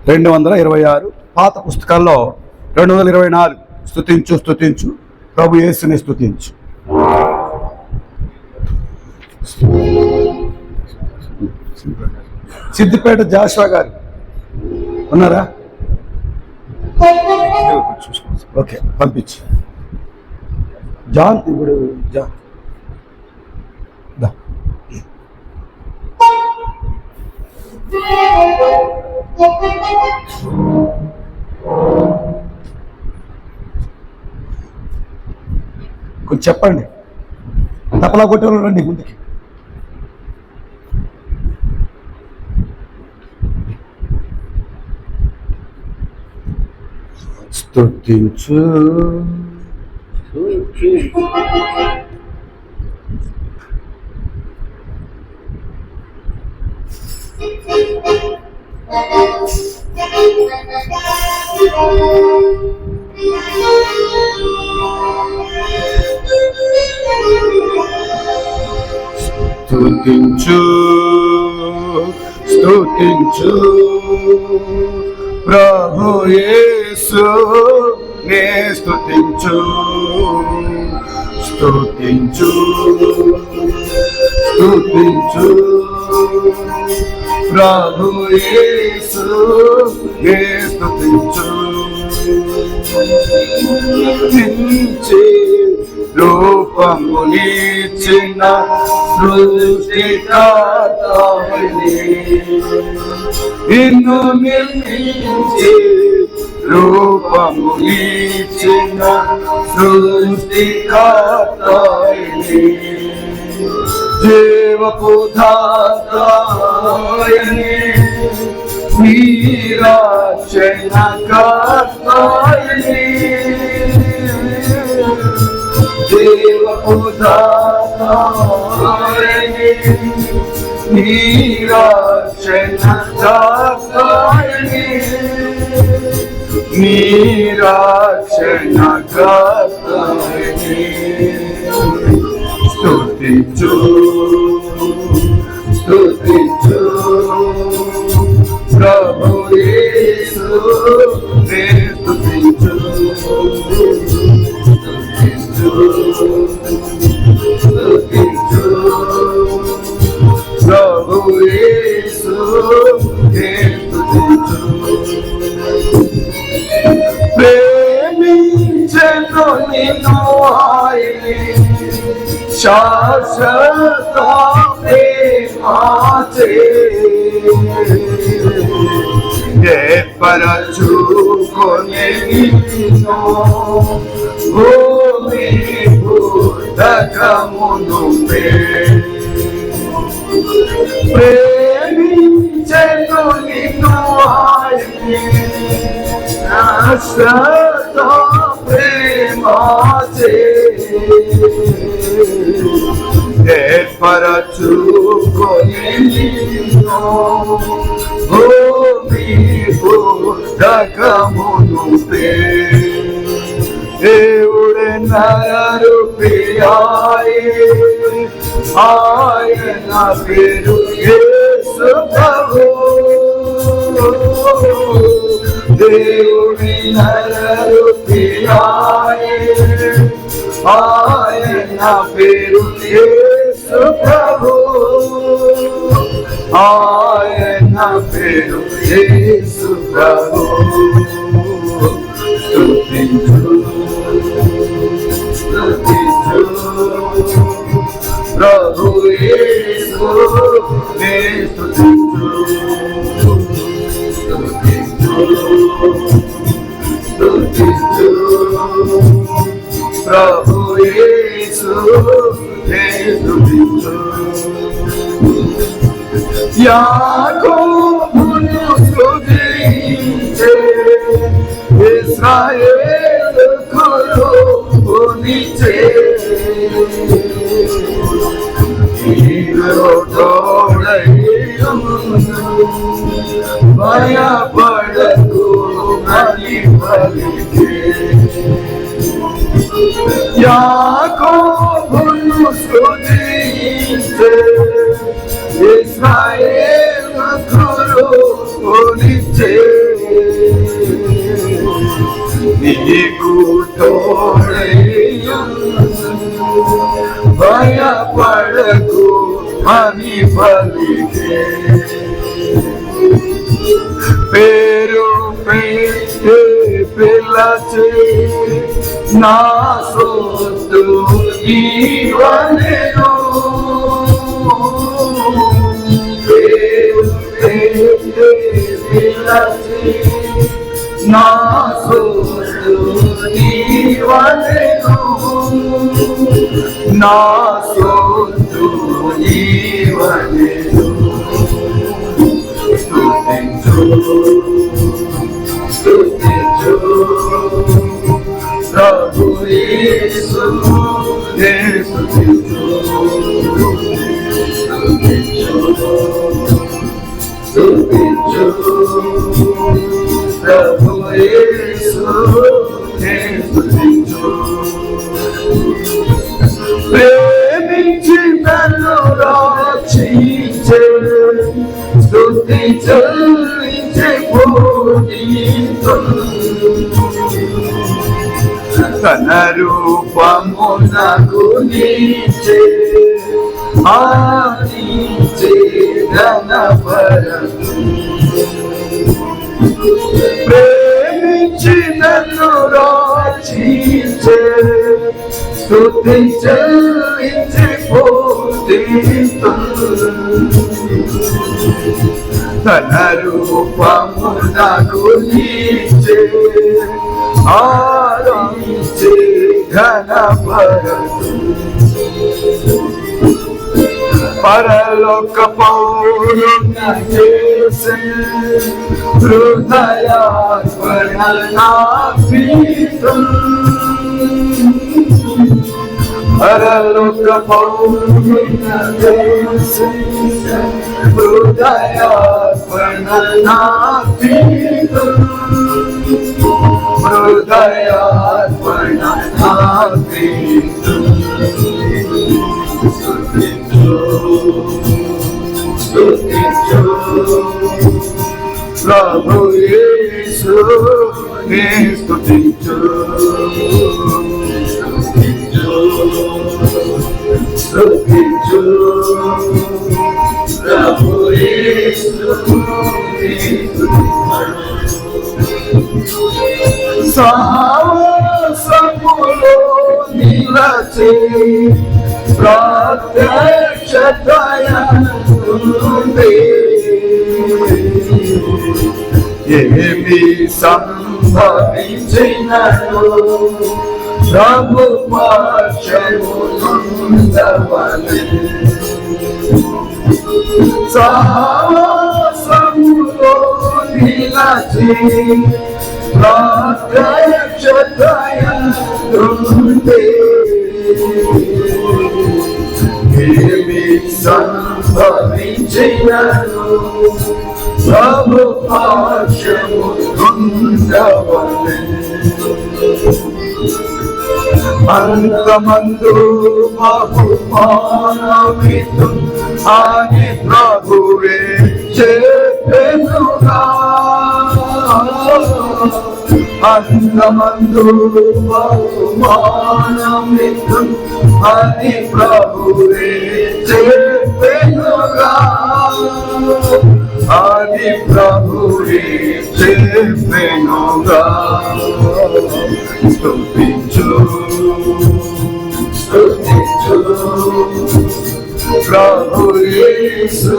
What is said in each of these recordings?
226, పాత పుస్తకాల్లో 224. స్తుతించు స్తుతించు ప్రభు యేసుని స్తుతించు. సిద్దిపేట జాషువా గారు ఉన్నారా? ఓకే, పంపించు. జాన్ ఇప్పుడు కొంచెం చెప్పండి. తపలా కొట్టేవాళ్ళు రండి ముందుకి. స్తుతించు స్తుతించు స్తుతించు ప్రభు యేసు నే స్తుతించు స్తుతించు స్తుతించు ప్రభు యేసు నే స్తుతించు. రూపమునిచ్చిన సృష్టికర్తవని నిన్ను నిర్మించి రూపమునిచ్చిన సృష్టికర్తవని జీవపు దాతయని నిరక్షణకర్తయని జీవపు దాతయని నిరక్షణకర్తయని నిరక్షణకర్తయని స్తుతించు స్తుతించు ప్రభు యేసు నే స్తుతించు స్తుతించు స్తుతించు ప్రభు యేసు నే స్తుతించు. ప్రేమించెను నిన్ను ఆయనే శాశ్వత ప్రేమాచే ఏర్పరచుకొని నిన్ను భూమి భూతకమును ప్రేమించెను నిన్ను ఆయనే శాశ్వత ప్రేమాచే ఏర్పరచుకొని నిన్ను భూమి భూతకమును దేవుడే నరరూపియాయే ఆయన పేరు యేసు ప్రభు. దేవుడి నరరూపియాయే ఆయన పేరు యేసు ప్రభు. ఆయన పేరు యేసు ప్రభు. స్తుతించు స్తుతించు ప్రభు యేసు నే స్తుతించు స్తుతించు స్తుతించు ప్రభు యేసు నే స్తుతించు. యాకోబును స్తుతించే ఇశ్రాయేలు కొలునిచే భయపడకు అని పలికే యాకోబును స్తుతించే ఇశ్రాయేలు కొలునిచే నీకు తోడయ్యా భయపడకు అని పలికే పేరు పెట్టే పిలచే నా సొత్తు ఇవ్వలేను పేరు పెట్టే పిలచే నా సొత్తు ఇవ్వలేను నా సొత్తు ఇవ్వలేను స్తుతించు ప్రభు యేసు నే స్తుతించు స్తుతించు ప్రభు యేసు నే స్తుతించు ప్రేమించి నన్ను రక్షించే స్తుతి చెల్లించే తన రూపము నాకు నీచే ఆనిచే ఘనపరచు ప్రేమించి నన్ను రక్షించే స్తుతి చెల్లించే తన రూపము నాకు నీచే ఆరాధించే ఘనపరచు పరలోక పౌరుణ చేసే హృదయార్పణ నా పీఠం పరలోక పౌరుణ చేసే హృదయార్పణ నా పీఠం హృదయార్పణ నా పీఠం స్తుతించు ప్రభు యేసు నే స్తుతించు స్తుతించు ప్రభు యేసు నే స్తుతించు సాహసములో నిలచి ప్రత్యక్షతయందుంది ఏమి సంభవించినను ప్రభు పక్షమునుండవలె సాహసములో నిలచి ప్రత్యక్షతయందుంది ఏమి సంభవించినను ప్రభు పక్షమునుండవలె అంతమందు బహుమానమిత్తు అని ప్రభువే చెప్పెనుగా అంతమందు బహుమానమిత్తు అని ప్రభువే చెప్పెనుగా అని ప్రభువే చెప్పెనుగా స్తుతించు స్తుతించు ప్రభు యేసు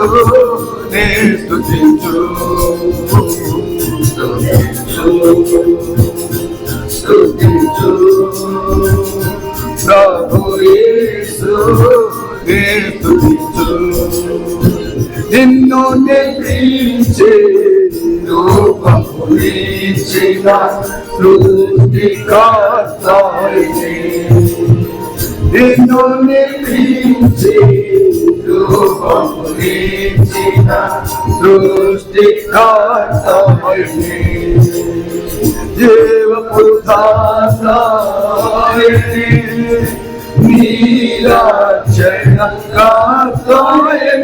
నే స్తుతించు స్తుతించు స్తుతించు ప్రభు యేసు నే స్తుతించు నిన్ను నిలిచే రూపమునిచ్చిన సృష్టికర్తయే నిన్ను నిలిచే రూపమునిచ్చిన సృష్టికర్తయే జీవపుదాతాయే నీరాజన కార్తయే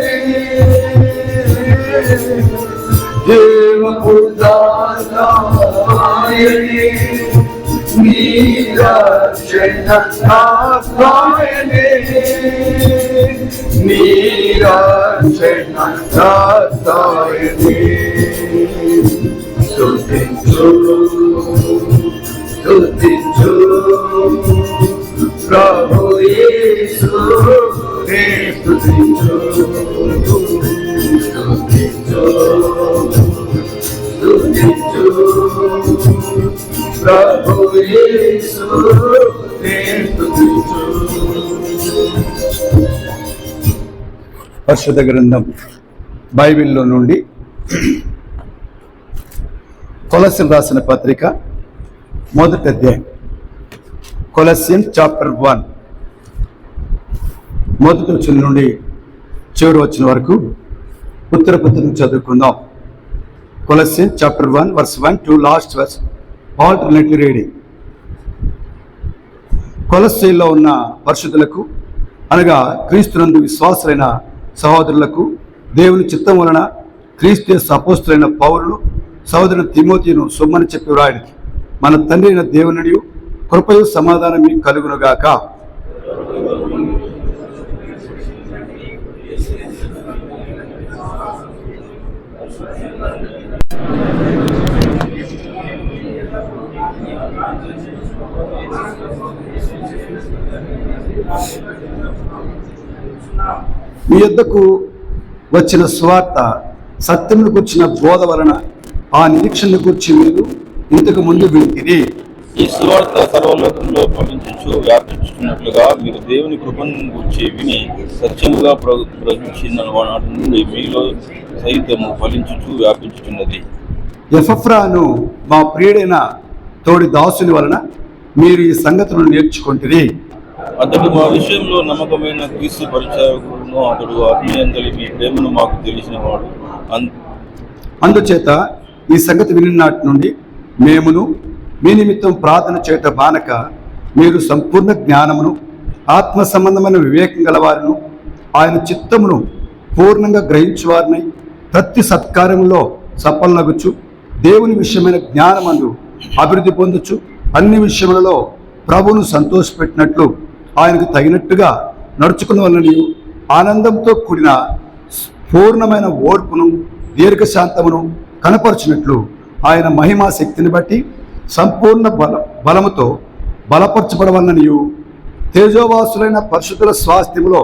జీవపుదాతాయే నీరక్షణ నాయనే నీరక్షణ నాయనే స్తుతించు స్తుతించు ప్రభు యేసు స్తుతించు స్తుతించు స్తుతించు ప్రభు యేసు స్తుతించు. పరిశుద్ధ గ్రంథం బైబిల్లో నుండి కొలస్సీయులకు రాసిన పత్రిక మొదటి అధ్యాయం, కొలస్సియన్స్ చాప్టర్ 1 మొదటి వచనం నుండి చివరి వచనం వరకు ఉత్తర పత్రిక చదువుకుందాం. Colossians chapter 1 verse 1 to last verse, alternately reading. కొలస్సీలో ఉన్న పరిశుద్ధులకు అనగా క్రీస్తునందు విశ్వాసులైన సహోదరులకు దేవుని చిత్తం వలన క్రీస్తు అపోస్తలులైన పౌలును సహోదరుడు తిమోతిను సుమ్మని చెప్పి వ్రాయడికి, మన తండ్రి అయిన దేవుని కృపయు సమాధానం మీకు కలుగునుగాక. మీ యొద్దకు వచ్చిన సువార్త సత్యమును కూర్చిన బోధ వలన ఆ నిరీక్షణ కూర్చి మీరు ఇంతకు ముందు వింటిరి. ఈ సువార్త సర్వలోకంలో ఫలించుచు వ్యాపించుతున్నట్లుగా మీరు దేవుని కృపను గురించి విని సత్యముగా ప్రకటించిన నాటి నుండి మీలో సైతము ఫలించుచు వ్యాపించుతున్నది. ఎపఫ్రాను మా ప్రియుడైన తోడి దాసుని వలన మీరు ఈ సంగతులను నేర్చుకుంటురి. అతడు మా విషయంలో నమ్మకమైన క్రీస్తు పరిచారకుడును, అతడు ఆత్మీయందలి మీ ప్రేమను మాకు తెలిసిన వాడు. అందుచేత ఈ సంగతి వినినాటి నుండి మేమును మీ నిమిత్తం ప్రార్థన చేయట బానక మీరు సంపూర్ణ జ్ఞానమును ఆత్మ సంబంధమైన వివేకం గలవారును ఆయన చిత్తమును పూర్ణంగా గ్రహించువారినై ప్రతి సత్కార్యంలో సఫలనగుచు దేవుని విషయమైన జ్ఞానమందు అభివృద్ధి పొందొచ్చు అన్ని విషయములలో ప్రభువును సంతోషపెట్టినట్లు ఆయనకు తగినట్టుగా నడుచుకున్న వలన ఆనందంతో కూడిన పూర్ణమైన ఓర్పును దీర్ఘశాంతమును కనపరచినట్లు ఆయన మహిమా శక్తిని బట్టి సంపూర్ణ బలముతో బలపరచబడవలననియు తేజోవాసులైన పరిశుద్ధుల స్వాస్థ్యములో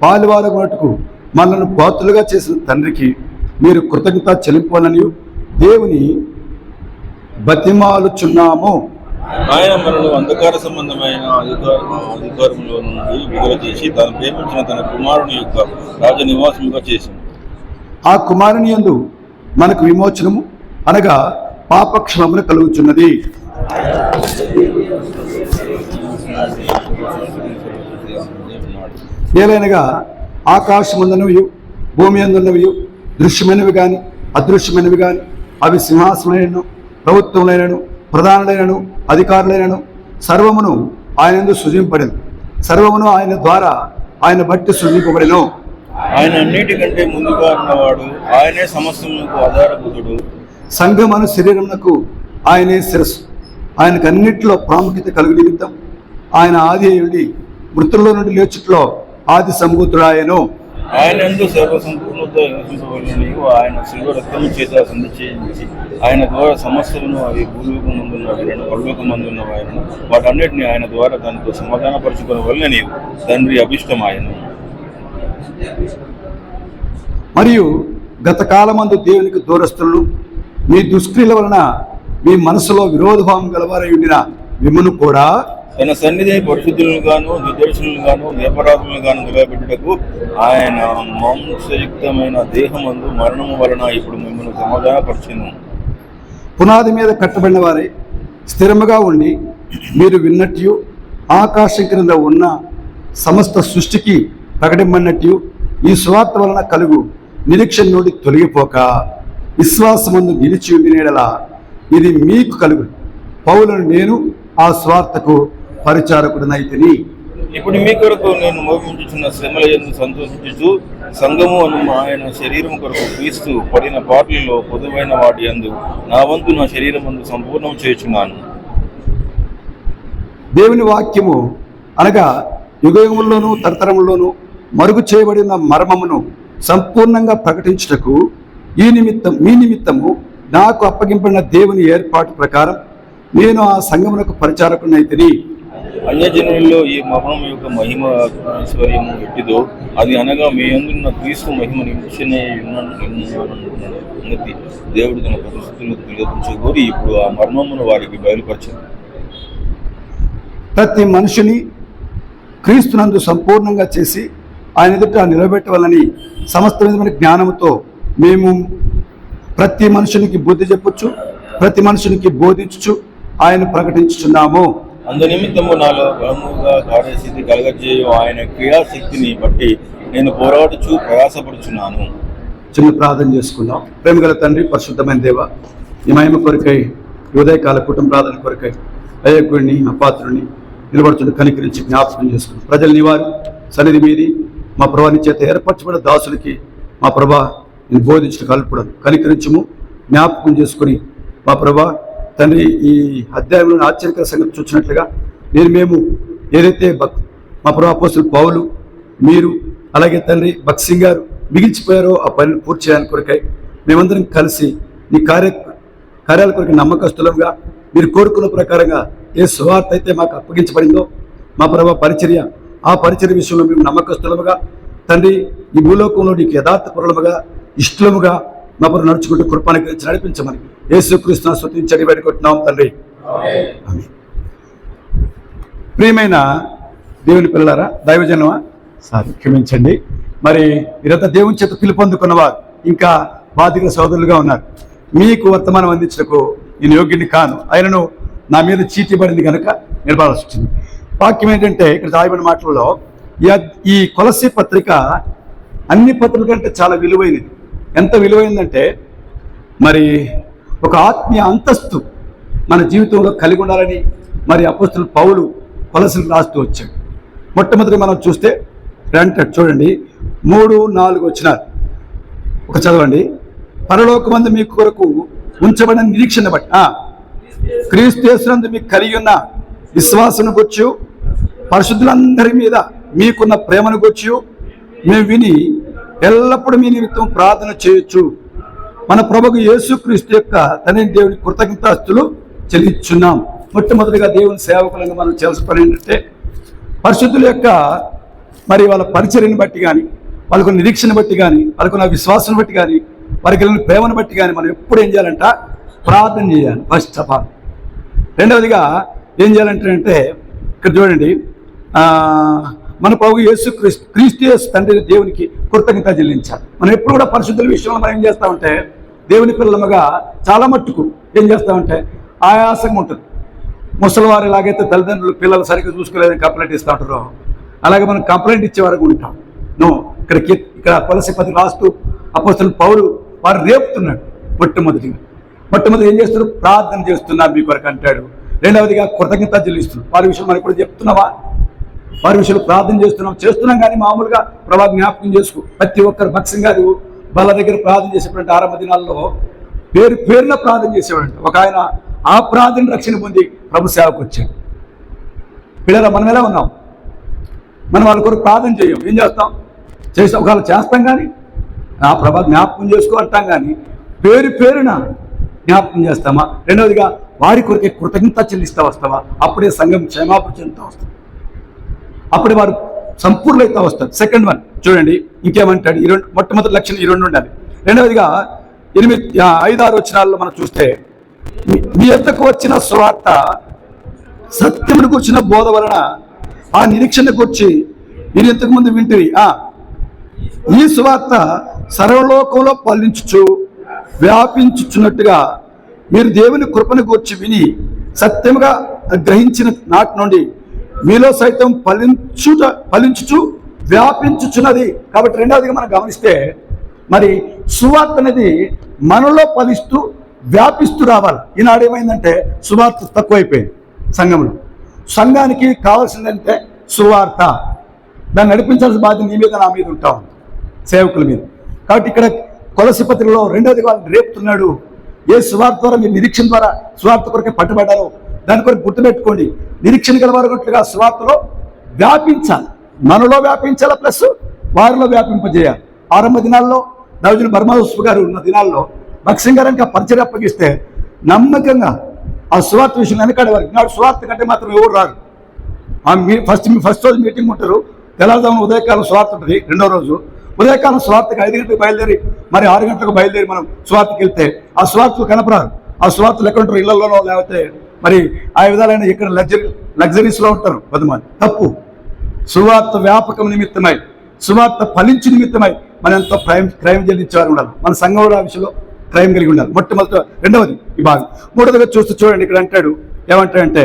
పాలువారగునట్టుకు మనల్ని పాత్రులుగా చేసిన తండ్రికి మీరు కృతజ్ఞత చెల్లింపవలనియు దేవుని బతిమాలుచున్నాము. ఆయన మనను అంధకార సంబంధమైన అధికారంలో నుండి విడుదల చేసి తాను ప్రేమించిన తన కుమారుని యొక్క రాజ నివాసముగా చేసింది. ఆ కుమారుని యందు మనకు విమోచనము అనగా పాపక్షమమును కలుగుచున్నది. ఏలైనగా ఆకాశముందున్నవి భూమి అందున్నవి దృశ్యమైనవి కానీ అదృశ్యమైనవి కానీ అవి సింహాసనైనను ప్రభుత్వములైనను ప్రధానులైనను అధికారులైనను సర్వమును ఆయనందు సృజింపబడింది. సర్వమును ఆయన ద్వారా ఆయన బట్టి సృజింపబడెను. ఆయన అన్నిటికంటే ముందుగా ఉన్నవాడు, ఆయనే సమస్తమునకు ఆధారభూతుడు. సంఘమను శరీరమునకు ఆయనే శిరస్సు. ఆయనకు అన్నింటిలో ప్రాముఖ్యత కలుగు నిమిత్తం ఆయన ఆది అయ్యుండి మృతుల్లో నుండి లేచుట్లో ఆది సంభూతుడాయను. ఆయన సర్వసంపూర్ణత నివసింపబడిననియు ఆయన శిలువ రక్తము చేత సంధి చేయించి ఆయన ద్వారా సమస్యలను అవి భూలోకం ముందున్నవాయనను పరలోకం మందున్నవాయనను వాటన్నిటిని ఆయన ద్వారా తనతో సమాధానపరచుకున్న వలన నీవు తండ్రి అభిష్టమాయను. మరియు గత కాలమందు దేవునికి దూరస్తులను మీ దుష్క్రియల వలన మీ మనసులో విరోధభావం గలవారై ఉండిన మిమ్మును కూడా తన సన్నిధి పరిశుద్ధులను గాను నిర్దోషులను గాను నిరపరాధులను గాను నిలబెట్టుటకు ఆయన మాంసయుక్తమైన దేహమందు మరణము వలన ఇప్పుడు మిమ్మల్ని సమాధానపరచెను. పునాది మీద కట్టబడిన వారే స్థిరముగా ఉండి మీరు విన్నట్టు ఆకాశం క్రింద ఉన్న సమస్త సృష్టికి ప్రకటింపడినట్టు ఈ సువార్త వలన కలుగు నిరీక్షణ నుండి తొలగిపోక విశ్వాసమందు నిలిచి ఉండినేడలా ఇది మీకు కలుగు. పౌలను నేను ఆ స్వార్థకు పరిచారకుడినైతిని. ఇప్పుడు మీ కొరకు నేను మోగించుచున్న శ్రమల యందు సంతోషించుచు సంఘము అను ఆయన శరీరం కొరకు క్రీస్తు పడిన పాటలలో పొదువైన వాటి యందు నా వంతు నా శరీరం అందు సంపూర్ణం చేయుచున్నాను. దేవుని వాక్యము అనగా యుగయుగంలోనూ తరతరముల్లోనూ మరుగు చేయబడిన మర్మమును సంపూర్ణంగా ప్రకటించుటకు మీ నిమిత్తము నాకు అప్పగింపడిన దేవుని ఏర్పాటు ప్రకారం నేను ఆ సంఘమునకు పరిచారకునైతిని. అన్యజనులలో ఈ మర్మం యొక్క మహిమ ఐశ్వర్యము ఎట్టిదో అది అనగా మీ అందున్న క్రీస్తు మహిమ నిలిచిన సంగతి దేవుడు తన పరిస్థితులకు తెలియపరచుకోరి ఇప్పుడు ఆ మర్మమును వారికి బయలుపరచారు. ప్రతి మనిషిని క్రీస్తునందు సంపూర్ణంగా చేసి ఆయన ఎదుట నిలబెట్టవాలని సమస్త విధమైన జ్ఞానంతో మేము ప్రతి మనుషునికి బుద్ధి చెప్పొచ్చు, ప్రతి మనుషునికి బోధించు ఆయన ప్రకటించుచున్నాము. అందు నిమిత్తము నాలో బలముగా కార్యసిద్ధి కలగజేయు ఆయన క్రియాశక్తిని బట్టి నేను పోరాడుచు ప్రయాసపడుచున్నాను. చిన్న ప్రార్థన చేసుకుందాం. ప్రేమగల తండ్రి, పరిశుద్ధమైన దేవ, ఈ మహిమ కొరకై ఉదయకాల కుటుంబ ప్రార్థన కొరకై అయ్యకుడిని అపాత్రుని నిలబడుతున్న కనికరించి జ్ఞాపకం చేసుకుని ప్రజలు నివారు సన్నిధి మీది మా ప్రభాని చేత ఏర్పరచబడిన దాసులకి మా ప్రభా నేను బోధించిన కల్పడం కనికరించము జ్ఞాపకం చేసుకుని మా ప్రభా తండ్రి ఈ అధ్యాయంలోని ఆశ్చర్యకర సంగతి చూసినట్లుగా మేము ఏదైతే మా ప్రభా అపోస్తలుడు పౌలు మీరు అలాగే తండ్రి భక్సింగ్ గారు మిగిల్చిపోయారో ఆ పనిని పూర్తి చేయడానికి కొరకై మేమందరం కలిసి నీ కార్యాల కొరకు నమ్మకస్తులంగా మీరు కోరుకున్న ప్రకారంగా ఏ సువార్త అయితే మాకు అప్పగించబడిందో మా ప్రభా పరిచర్య ఆ పరిచర్య విషయంలో మేము నమ్మకస్తులముగా తండ్రి ఈ భూలోకంలో నీకు యథార్థపరులముగా ఇష్టముగా మా ప్రభు నడుచుకుంటూ కృపానికి నడిపించమని యేసుక్రీస్తును స్తుతించి వేడుకుంటున్నాం తండ్రి. ప్రియమైన దేవుని పిల్లలారా, దైవజనమా క్షమించండి. మరి మీరంతా దేవుని చేత పిలుపొందుకున్నవారు ఇంకా బాధిక సోదరులుగా ఉన్నారు. మీకు వర్తమానం అందించడానికి నేను యోగ్యుని కాను, ఆయనను నా మీద చీటిబడింది కనుక నిలబడాల్సి వచ్చింది. వాక్యం ఏంటంటే ఇక్కడ రాయబడిన మాటలలో ఈ కొలస్సీ పత్రిక అన్ని పత్రికల కంటే చాలా విలువైనది. ఎంత విలువైందంటే మరి ఒక ఆత్మీయ అంతస్తు మన జీవితంలో కలిగి ఉండాలని మరి అపోస్తలుడు పౌలు కొలస్సీలకు రాస్తూ వచ్చాడు. మొట్టమొదటి మనం చూస్తే చూడండి 3-4 వచనాలు ఒక చదవండి. పరలోకమందు మీ కొరకు ఉంచబడిన నిరీక్షణ బట్టి క్రీస్తు యేసునందు మీకు కలిగి ఉన్న విశ్వాసం గుర్చు పరిశుద్ధులందరి మీద మీకున్న ప్రేమను గుర్చు మేము విని ఎల్లప్పుడూ మీ నిమిత్తం ప్రార్థన చేయొచ్చు. మన ప్రభువు యేసుక్రీస్తు యొక్క తండ్రి దేవుని కృతజ్ఞతాస్తులు చెల్లించున్నాం. మొట్టమొదటిగా దేవుని సేవకులను మనం చేయాల్సిన పని ఏంటంటే పరిశుద్ధుల యొక్క మరి వాళ్ళ పరిచర్యను బట్టి కానీ వాళ్ళకున్న నిరీక్షణ బట్టి కానీ వాళ్ళకున్న విశ్వాసం బట్టి కానీ వారికి ప్రేమను బట్టి కానీ మనం ఎప్పుడు ఏం చేయాలంట? ప్రార్థన చేయాలి. First of all. రెండవదిగా ఏం చేయాలంటే ఇక్కడ చూడండి, మన ప్రభు క్రీస్తు యేసు తండ్రి దేవునికి కృతజ్ఞత చెల్లించాలి. మనం ఎప్పుడు కూడా పరిశుద్ధుల విషయంలో మనం ఏం చేస్తామంటే దేవుని పిల్లలుగా చాలా మట్టుకు ఏం చేస్తామంటే ఆయాసంగా ఉంటుంది. ముసలివారు ఎలాగైతే తల్లిదండ్రులు పిల్లలు సరిగ్గా చూసుకోలేదని కంప్లైంట్ ఇస్తూ ఉంటారో అలాగే మనం కంప్లైంట్ ఇచ్చే వరకు ఉంటాం. ఇక్కడ కొలస్సీ పత్రిక రాస్తూ అపోస్తలుడు పౌలు వారు రేపుతున్నాడు. మొట్టమొదటి ఏం చేస్తారు? ప్రార్థన చేస్తున్నారు మీ కొరకు అంటాడు. రెండవదిగా కృతజ్ఞత చెల్లిస్తున్నాడు. వారి విషయం మనం ఇప్పుడు చెప్తున్నావా? వారి విషయంలో ప్రార్థన చేస్తున్నాం కానీ మామూలుగా ప్రభా జ్ఞాపకం చేసుకో. ప్రతి ఒక్కరు భక్సింగ్ గారు వాళ్ళ దగ్గర ప్రార్థన చేసేటువంటి ఆరంభ దినాల్లో పేరున ప్రార్థన చేసేవాడంట. ఒక ఆయన ఆ ప్రార్థన రక్షణ పొంది ప్రభు సేవకు వచ్చాడు. పిల్లల మనం ఎలా ఉన్నాం? మనం వాళ్ళ కొరకు ప్రార్థన చేయం. ఏం చేస్తాం? ఒకవేళ చేస్తాం కానీ ఆ ప్రభా జ్ఞాపకం చేసుకో అంటాం కానీ పేరున జ్ఞాపకం చేస్తామా? రెండవదిగా వారి కొరకే కృతజ్ఞత చెల్లిస్తా వస్తావా? అప్పుడే సంఘం క్షేమాపణ చెందుతా వస్తాం. అప్పుడే వారు సంపూర్ణత వస్తారు. సెకండ్ వన్ చూడండి ఇంకేమంటాడు? మొట్టమొదటి లక్షణం ఈ రెండు ఉండాలి. రెండవదిగా 5-6 వచనాల్లో మనం చూస్తే మీ యొద్దకు వచ్చిన సువార్త సత్యమును కూర్చిన బోధ వలన ఆ నిరీక్షణ కూర్చి మీరు ఇంతకుముందు వింటివి. ఈ సువార్త సర్వలోకంలో వ్యాపించుచున్నట్టుగా మీరు దేవుని కృపను గూర్చి విని సత్యముగా గ్రహించిన నాటి నుండి మీలో సైతం ఫలించుచు వ్యాపించుచున్నది. కాబట్టి రెండవదిగా మనం గమనిస్తే మరి సువార్త అనేది మనలో ఫలిస్తూ వ్యాపిస్తూ రావాలి. ఈనాడు ఏమైందంటే సువార్త తక్కువైపోయింది సంఘంలో. సంఘానికి కావాల్సిందంటే సువార్త. దాన్ని నడిపించాల్సిన బాధ్యత నీ మీద నా మీద ఉంటా ఉంది, సేవకుల మీద. కాబట్టి ఇక్కడ కొలస్సీ పత్రికలో రెండవది వాళ్ళని రేపుతున్నాడు. ఏ సువార్త ద్వారా మీరు నిరీక్షణ ద్వారా సువార్త కొరకే పట్టుబడ్డారో దాని కొరకు గుర్తుపెట్టుకోండి. నిరీక్షణ గలవారుగా సువార్తలో వ్యాపించాలి, మనలో వ్యాపించాలి, ప్లస్ వారిలో వ్యాపింపజేయాలి. ఆరంభ దినాల్లో దైవజనుడు బర్మోసు గారు ఉన్న దినాల్లో భక్సింగారంగా పరిచయం అప్పగిస్తే నమ్మకంగా ఆ సువార్త విషయం వెనకాడేవారు. నాడు సువార్త కంటే మాత్రం ఎవరు రారు. ఫస్ట్ రోజు మీటింగ్ ఉంటారు, తెల్లవారుజామున ఉదయకాలం సువార్త ఉంటుంది, రెండో రోజు ఉదయకాలం సువార్తకి 5 గంటలకు బయలుదేరి మరి 6 గంటలకు బయలుదేరి మనం సువార్తకి వెళ్తే ఆ సువార్తలు కనపరారు. ఆ సువార్తలు ఎక్కడ ఉంటారు, ఇళ్లలోనో లేకపోతే మరి ఆ విధాలైన ఇక్కడ లగ్జరీస్లో ఉంటారు కొంతమంది. తప్పు. సువార్త వ్యాపకం నిమిత్తమై, సువార్త ఫలించు నిమిత్తమై మనం ఎంతో క్రైమ్ చెల్లించేవారు ఉండాలి. మన సంఘంలో ఆ విషయంలో క్రైమ్ కలిగి ఉండాలి. మొట్టమొదటి రెండవది ఈ భాగం. మూడవదిగా చూడండి, ఇక్కడ అంటాడు ఏమంటాడంటే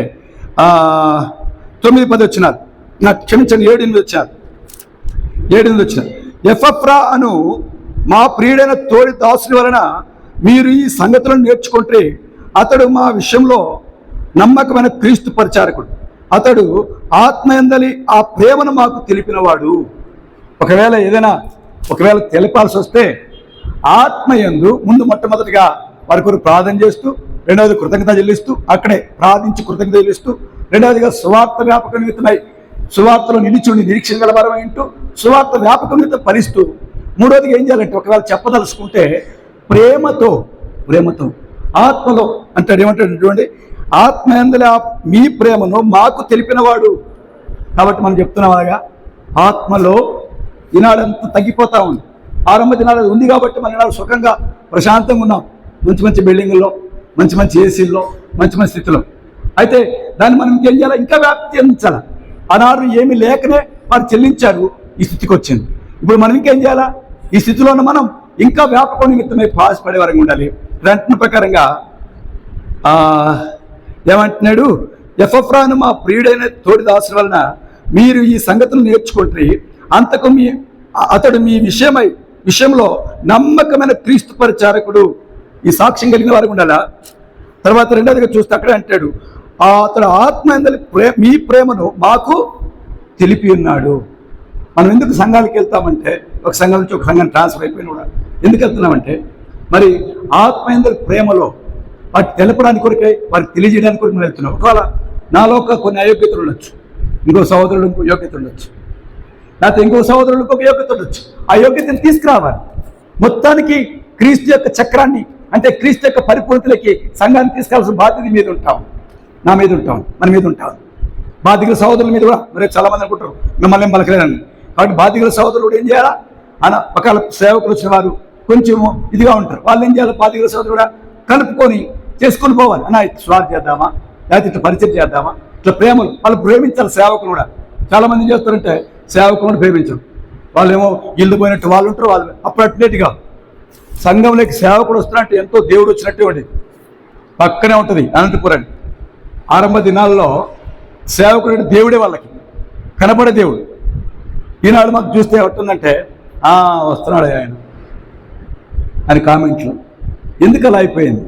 9-10 వచ్చినారు, నాకు క్షమించండి 7-8 వచ్చారు. 7-8 వచ్చినారు. ఎపఫ్రా అను మా ప్రియుడైన తోడి దాసుని వలన మీరు ఈ సంగతులను నేర్చుకుంటే అతడు మా విషయంలో నమ్మకమైన క్రీస్తు పరిచారకుడు, అతడు ఆత్మయందలి ఆ ప్రేమను మాకు తెలిపినవాడు. ఒకవేళ తెలపాల్సి వస్తే ఆత్మయందు ముందు మొట్టమొదటిగా వారి కొరకు ప్రార్థన చేస్తూ, రెండవది కృతజ్ఞత చెల్లిస్తూ, అక్కడే ప్రార్థించి కృతజ్ఞత చెల్లిస్తూ, రెండవదిగా సువార్త వ్యాపక నిమిత్తమై సువార్తలో నిలిచుండి నిరీక్షణ గలవారమైంటూ సువార్త వ్యాపక నిమిత్తం ఫలిస్తూ, మూడవదిగా ఏం చేయాలంటే ఒకవేళ చెప్పదలుచుకుంటే ప్రేమతో ఆత్మలో అంటాడు. ఏమంటాడు చూడండి, ఆత్మయందలి మీ ప్రేమను మాకు తెలిపినవాడు. కాబట్టి మనం చెప్తున్నాం అలాగా ఆత్మలో ఈనాడంతా తగ్గిపోతా ఉంది. ఆరంభ దినాలు ఉంది కాబట్టి మనం ఈనాడు సుఖంగా ప్రశాంతంగా ఉన్నాం, మంచి బిల్డింగుల్లో, మంచి ఏసీల్లో, మంచి స్థితిలో. అయితే దాన్ని మనం ఇంకేం చేయాలి, ఇంకా వ్యాప్తి చెందించాలి. ఆనాడు ఏమీ లేకనే వారు చెల్లించారు, ఈ స్థితికి వచ్చింది. ఇప్పుడు మనం ఇంకేం చేయాలా, ఈ స్థితిలోనే మనం ఇంకా వ్యాపకం నిమిత్తమై పాసిపడే వరకు ఉండాలి. అంటున్న ప్రకారంగా ఏమంటున్నాడు, ఎపఫ్రాను మా ప్రియుడైన తోడి దాసుల వలన మీరు ఈ సంగతులు నేర్చుకుంటే అంతకు అతడు మీ విషయంలో నమ్మకమైన క్రీస్తు పరిచారకుడు. ఈ సాక్ష్యం కలిగిన వారికి ఉండాలా. తర్వాత రెండవదిగా చూస్తే అక్కడే అంటాడు, అతడు ఆత్మయందలి మీ ప్రేమను మాకు తెలిపి ఉన్నాడు. మనం ఎందుకు సంఘాలకు వెళ్తామంటే, ఒక సంఘం నుంచి ఒక సంఘం ట్రాన్స్ఫర్ అయిపోయిన కూడా ఎందుకు వెళ్తున్నామంటే, మరి ఆత్మయందలి ప్రేమలో వాటి తెలపడానికి కొరకే, వారికి తెలియజేయడానికి కొరకు మనం వెళ్తున్నాం. ఒకవేళ నాలో కొన్ని అయోగ్యతలు ఉండొచ్చు, ఇంకో సహోదరుడు ఇంకో యోగ్యత ఉండొచ్చు, లేకపోతే ఇంకో సహోదరులకు ఒక యోగ్యత ఉండొచ్చు. ఆ యోగ్యతను తీసుకురావాలి. మొత్తానికి క్రీస్తు యొక్క చక్రాన్ని, అంటే క్రీస్తు యొక్క పరిపూర్ణతలకి సంఘాన్ని తీసుకెళ్లాల్సిన బాధ్యత మీద ఉంటాం, నా మీద ఉంటాం, మన మీద ఉంటాం. బాధికుల సహోదరుల మీద కూడా మరి చాలా మంది అనుకుంటారు మిమ్మల్ని ఏం పలకలేదండి. కాబట్టి బాధికుల సహోదరుడు ఏం చేయాలా, ఒకవేళ సేవకులు వచ్చిన వారు కొంచెం ఇదిగా ఉంటారు, వాళ్ళు ఏం చేయాలి, బాధికుల సహోదరుడు కూడా కలుపుకొని చేసుకొని పోవాలి. స్వార్థ చేద్దామా, లేకపోతే ఇట్లా పరిచయం చేద్దామా, ఇట్లా ప్రేమలు వాళ్ళు ప్రేమించాలి. సేవకులు కూడా చాలా మంది ఏం చేస్తారంటే సేవకులను ప్రేమించరు. వాళ్ళేమో ఇల్లు పోయినట్టు వాళ్ళు ఉంటారు. వాళ్ళు అప్పుడు అట్నేట్టుగా సంఘంలోకి సేవకుడు వస్తున్నట్టు ఎంతో దేవుడు వచ్చినట్టే ఉండేది. పక్కనే ఉంటుంది అనంతపురం. ఆరంభ దినాల్లో సేవకుడు అంటే దేవుడే, వాళ్ళకి కనపడే దేవుడు. ఈనాడు మాకు చూస్తే ఎట్టుందంటే వస్తున్నాడు ఆయన అని కామెంట్లు. ఎందుకు అలా అయిపోయింది?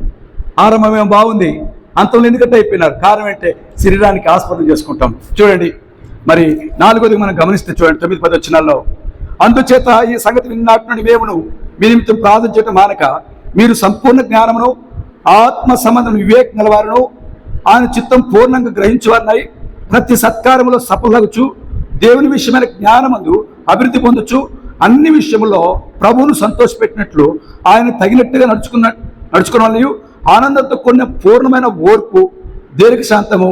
ఆరంభమేమో బాగుంది, అంతంలో ఎందుకంటే అయిపోయినారు. కారణం ఏంటంటే శరీరానికి ఆస్పదం చేసుకుంటాం. చూడండి మరి 4వది మనం గమనిస్తే చూడండి 9-10 వచనాల్లో, అందుచేత ఈ సంగతి విన్నాటి నుండి మేమును మీ నిమిత్తం ప్రార్థన చేయటం మానక మీరు సంపూర్ణ జ్ఞానమును ఆత్మ సంబంధం వివేకం గలవారును ఆయన చిత్తం పూర్ణంగా గ్రహించేవారినై ప్రతి సత్కారములో సఫలగుచు దేవుని విషయమైన జ్ఞానమందు అభివృద్ధి పొందొచ్చు అన్ని విషయములో ప్రభువును సంతోషపెట్టినట్లు ఆయన తగినట్టుగా నడుచుకున్న వాళ్ళని ఆనందంతో కూడిన పూర్ణమైన ఓర్పు దీర్ఘ శాంతము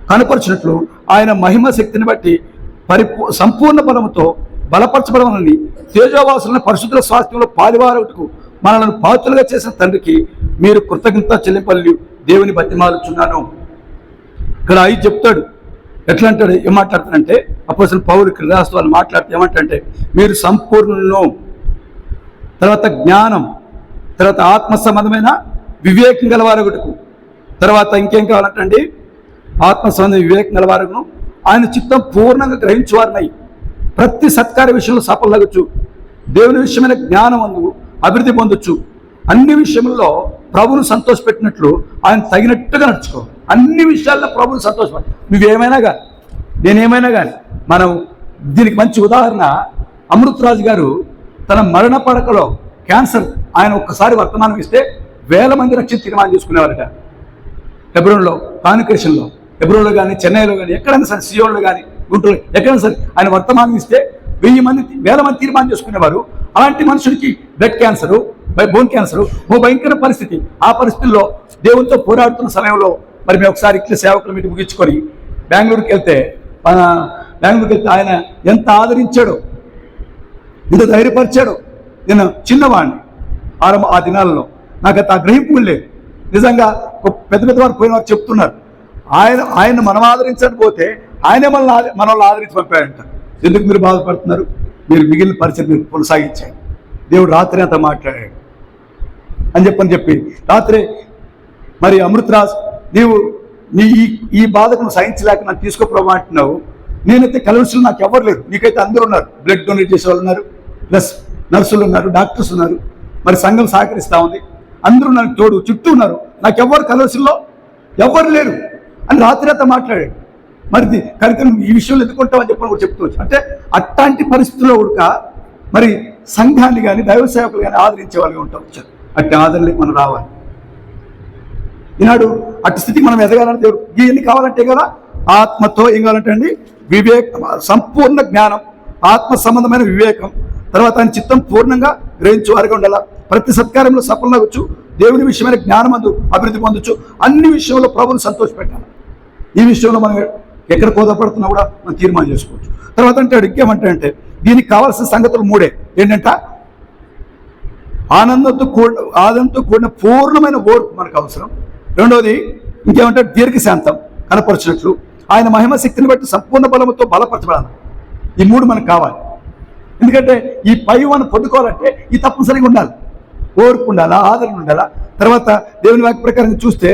కనపరచినట్లు ఆయన మహిమ శక్తిని బట్టి సంపూర్ణ బలముతో బలపరచబడమని తేజోవాసులను పరిశుద్ధుల స్వాస్థ్యంలో పాలివారటకు మనలను పాత్రలుగా చేసిన తండ్రికి మీరు కృతజ్ఞత చెల్లింపల్లి దేవుని బతిమాలుచున్నాను. ఇక్కడ అయి చెప్తాడు. ఎట్లా అంటాడు, ఏం మాట్లాడుతాడంటే అపోస్తలుడు పౌలు క్రీస్తు వాళ్ళు మాట్లాడితే ఏమంటాడంటే మీరు సంపూర్ణులను, తర్వాత జ్ఞానం, తర్వాత ఆత్మ సంబంధమైన వివేకం గలవారగుటకు, తర్వాత ఇంకేం కావాలంటండి ఆత్మ సంబంధం వివేకం గలవారగును ఆయన చిత్తం పూర్ణంగా గ్రహించువారినై ప్రతి సత్కార విషయంలో సఫలగచ్చు దేవుని విషయమైన జ్ఞానం అందు అభివృద్ధి పొందొచ్చు అన్ని విషయంలో ప్రభువును సంతోషపెట్టినట్లు ఆయన తగినట్టుగా నడుచుకో. అన్ని విషయాల్లో ప్రభువును సంతోషపడి నువ్వేమైనా కానీ నేనేమైనా కానీ మనం దీనికి మంచి ఉదాహరణ అమృతరాజు గారు తన మరణ పడకలో క్యాన్సర్ ఆయన ఒక్కసారి వర్తమానం ఇస్తే 1000 మంది రక్షణ తీర్మానం చేసుకునేవారట. హెబ్రోన్లో కాన్వకేషన్లో ఎబ్రోలో కానీ, చెన్నైలో కానీ, ఎక్కడైనా సరే, సియోల్లో కానీ, గుంటూరులో ఎక్కడైనా సరే ఆయన వర్తమానం ఇస్తే 1000 మంది 1000 మంది తీర్మానం చేసుకునేవారు. అలాంటి మనుషుడికి బ్లడ్ క్యాన్సరు, బోన్ క్యాన్సరు, ఓ భయంకర పరిస్థితి. ఆ పరిస్థితుల్లో దేవునితో పోరాడుతున్న సమయంలో మరి మేము ఒకసారి ఇట్లా సేవకుల మీటింగ్ ముగించుకొని బెంగళూరుకి వెళ్తే ఆయన ఎంత ఆదరించాడో, ఎంత ధైర్యపరిచాడో. నేను చిన్నవాడిని ఆ దినాలలో, నాకు అంత గ్రహింపు లేదు. నిజంగా పెద్ద వారు పోయిన వారు చెప్తున్నారు, ఆయన మనం ఆదరించని పోతే ఆయనే మనల్ని ఆదరించి పంపాడంట. ఎందుకు మీరు బాధపడుతున్నారు? మీరు మిగిలిన పరిచయం మీరు కొనసాగించారు. దేవుడు రాత్రి అంతా మాట్లాడాడు అని చెప్పి రాత్రి మరి అమృతరాజ్, నీవు ఈ బాధకు సహించలేక నాకు తీసుకోప్రభు అంటున్నావు. నేనైతే కలవలసిన నాకు ఎవరు లేరు, నీకైతే అందరూ ఉన్నారు. బ్లడ్ డొనేట్ చేసే వాళ్ళు ఉన్నారు, ప్లస్ నర్సులు ఉన్నారు, డాక్టర్స్ ఉన్నారు, మరి సంఘం సహకరిస్తూ ఉంది, అందరూ నాకు తోడు చుట్టూ ఉన్నారు. నాకెవ్వరు కలవలసిలో ఎవరు లేరు అని రాత్రి అంతా మాట్లాడాడు. మరి కనుక ఈ విషయంలో ఎదుర్కొంటామని చెప్పని కూడా చెప్తూ వచ్చి, అంటే అట్లాంటి పరిస్థితుల్లో ఉడక మరి సంఘాన్ని కానీ, దైవ సేవకులు కానీ ఆదరించే వాళ్ళగా ఉంటాం. వచ్చారు అట్టి ఆదరణకి మనం రావాలి. ఈనాడు అటు స్థితికి మనం ఎదగాలని దేవుడు ఇవన్నీ కావాలంటే కదా, ఆత్మతో ఏం కావాలంటే అండి, వివేకం, సంపూర్ణ జ్ఞానం, ఆత్మ సంబంధమైన వివేకం, తర్వాత ఆయన చిత్తం పూర్ణంగా గ్రహించు వారిగా ఉండాల. ప్రతి సత్కార్యంలో సఫలమవచ్చు, దేవుని విషయమైన జ్ఞానం అందు అభివృద్ధి పొందొచ్చు, అన్ని విషయంలో ప్రభువుని సంతోషపెట్టాలి. ఈ విషయంలో మనం ఎక్కడ కోదపడుతున్నా కూడా మనం తీర్మానం చేసుకోవచ్చు. తర్వాత అంటాడు ఇంకేమంటే, దీనికి కావాల్సిన సంగతులు 3 ఏంటంట, ఆనందంతో కూడిన పూర్ణమైన ఓర్పు మనకు అవసరం. రెండవది ఇంకేమంటే, దీర్ఘశాంతం కనపరచినట్లు ఆయన మహిమ శక్తిని బట్టి సంపూర్ణ బలముతో బలపరచబడాలి. ఈ 3 మనకు కావాలి. ఎందుకంటే ఈ పై మనం పొందుకోవాలంటే ఈ తప్పనిసరిగా ఉండాలి. ఓర్పు ఉండాలా, ఆదరణ ఉండాలా, తర్వాత దేవుని వాక్య ప్రకారం చూస్తే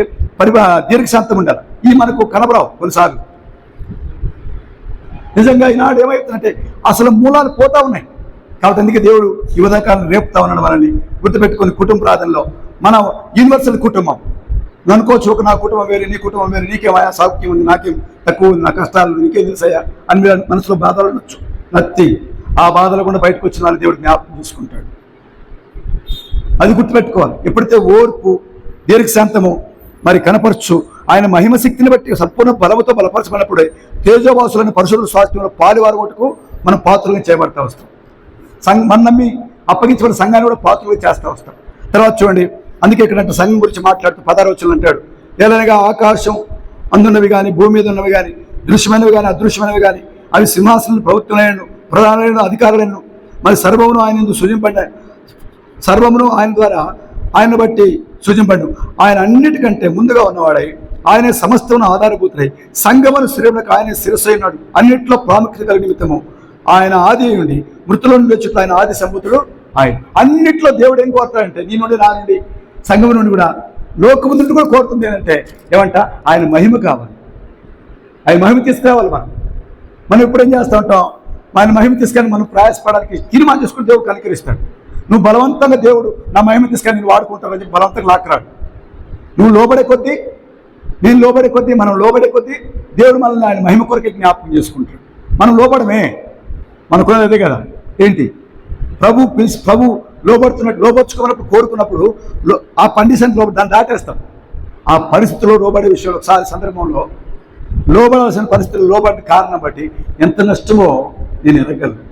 దీర్ఘశాంతం ఉండాలి. ఈ మనకు కనబడవు కొన్నిసార్లు. నిజంగా ఈనాడు ఏమవుతుందంటే అసలు మూలాలు పోతా ఉన్నాయి. కాబట్టి అందుకే దేవుడు యువతకాలను రేపుతా ఉన్నాడు మనల్ని. గుర్తుపెట్టుకుని కుటుంబ ప్రార్థనలో మన యూనివర్సల్ కుటుంబం అనుకోవచ్చు. ఒక నా కుటుంబం వేరే, నీ కుటుంబం వేరే, నీకేమయ్యా సౌఖ్యం ఉంది, నాకేం తక్కువ ఉంది, నా కష్టాలు నీకేం తెలుసయ్యా అని మనసులో బాధలు ఉండొచ్చు. నత్తి ఆ బాధలు కూడా బయటకు వచ్చిన వాళ్ళు దేవుడు జ్ఞాపకం చేసుకుంటాడు. అది గుర్తుపెట్టుకోవాలి. ఎప్పుడైతే ఓర్పు, దీర్ఘశాంతము మరి కనపరచు ఆయన మహిమ శక్తిని బట్టి సంపూర్ణ బలముతో బలపరచబడినప్పుడే తేజోవాసులైన పరిశుద్ధుల స్వాస్థ్యంలో పాలువారు కొట్టుకు మనం పాత్రలుగా చేయబడతా వస్తాం. మన నమ్మి అప్పగించబడిన సంఘాన్ని కూడా పాత్రలుగా చేస్తూ వస్తాం. తర్వాత చూడండి, అందుకే ఇక్కడ సంఘం గురించి మాట్లాడుతూ 16వ వచనం అంటాడు, ఏలనగా ఆకాశం అందున్నవి కానీ, భూమి మీద ఉన్నవి కానీ, దృశ్యమైనవి కానీ, అదృశ్యమైనవి కానీ, అవి సింహాసనం, ప్రభుత్వమైన, ప్రధానమైన, అధికారులను, మరి సర్వమును ఆయన సృజింపడ్డాయి. సర్వమును ఆయన ద్వారా, ఆయన బట్టి సృజింపడ్డు. ఆయన అన్నిటికంటే ముందుగా ఉన్నవాడై ఆయన సమస్తమును ఆధారభూతుడై సంఘమును శరీరములకు ఆయన శిరస్సు ఉన్నాడు. అన్నింటిలో ప్రాముఖ్యత కలిగిన నిమిత్తము ఆయన ఆది ఉండి మృతుల నుండి వచ్చి ఆయన ఆది సంబుతుడు ఆయన. అన్నింటిలో దేవుడు ఏం కోరుతాడంటే, నీ నుండి, నా నుండి, సంఘం నుండి కూడా, లోకము నుండి కూడా కోరుతుంది ఏంటంటే ఏమంట, ఆయన మహిమ కావాలి. ఆయన మహిమ తీసుకురావాలి. మనం ఇప్పుడు ఏం చేస్తూ ఉంటాం, ఆయన మహిమ తీసుకొని మనం ప్రయాసపడడానికి తీర్మానం చేసుకుని దేవుడు కనికరిస్తాడు. నువ్వు బలవంతంగా దేవుడు నా మహిమ తీసుకొని నేను వాడుకుంటావు అని బలవంతంగా లాక్కరాడు. నువ్వు లోబడే కొద్దీ, నేను లోబడే కొద్దీ, మనం లోబడే కొద్దీ దేవుడు మనల్ని ఆయన మహిమ కొరకే జ్ఞాపకం చేసుకుంటాడు. మనం లోబడమే, మనకు అదే కదా. ఏంటి, ప్రభు లోబర్చుకున్నప్పుడు కోరుకున్నప్పుడు ఆ కండిషన్ దాన్ని దాటేస్తాం. ఆ పరిస్థితుల్లో లోబడే విషయంలో ఒకసారి సందర్భంలో లోబడాల్సిన పరిస్థితుల్లో లోబడిన కారణం బట్టి ఎంత నష్టమో నేను ఎదగలను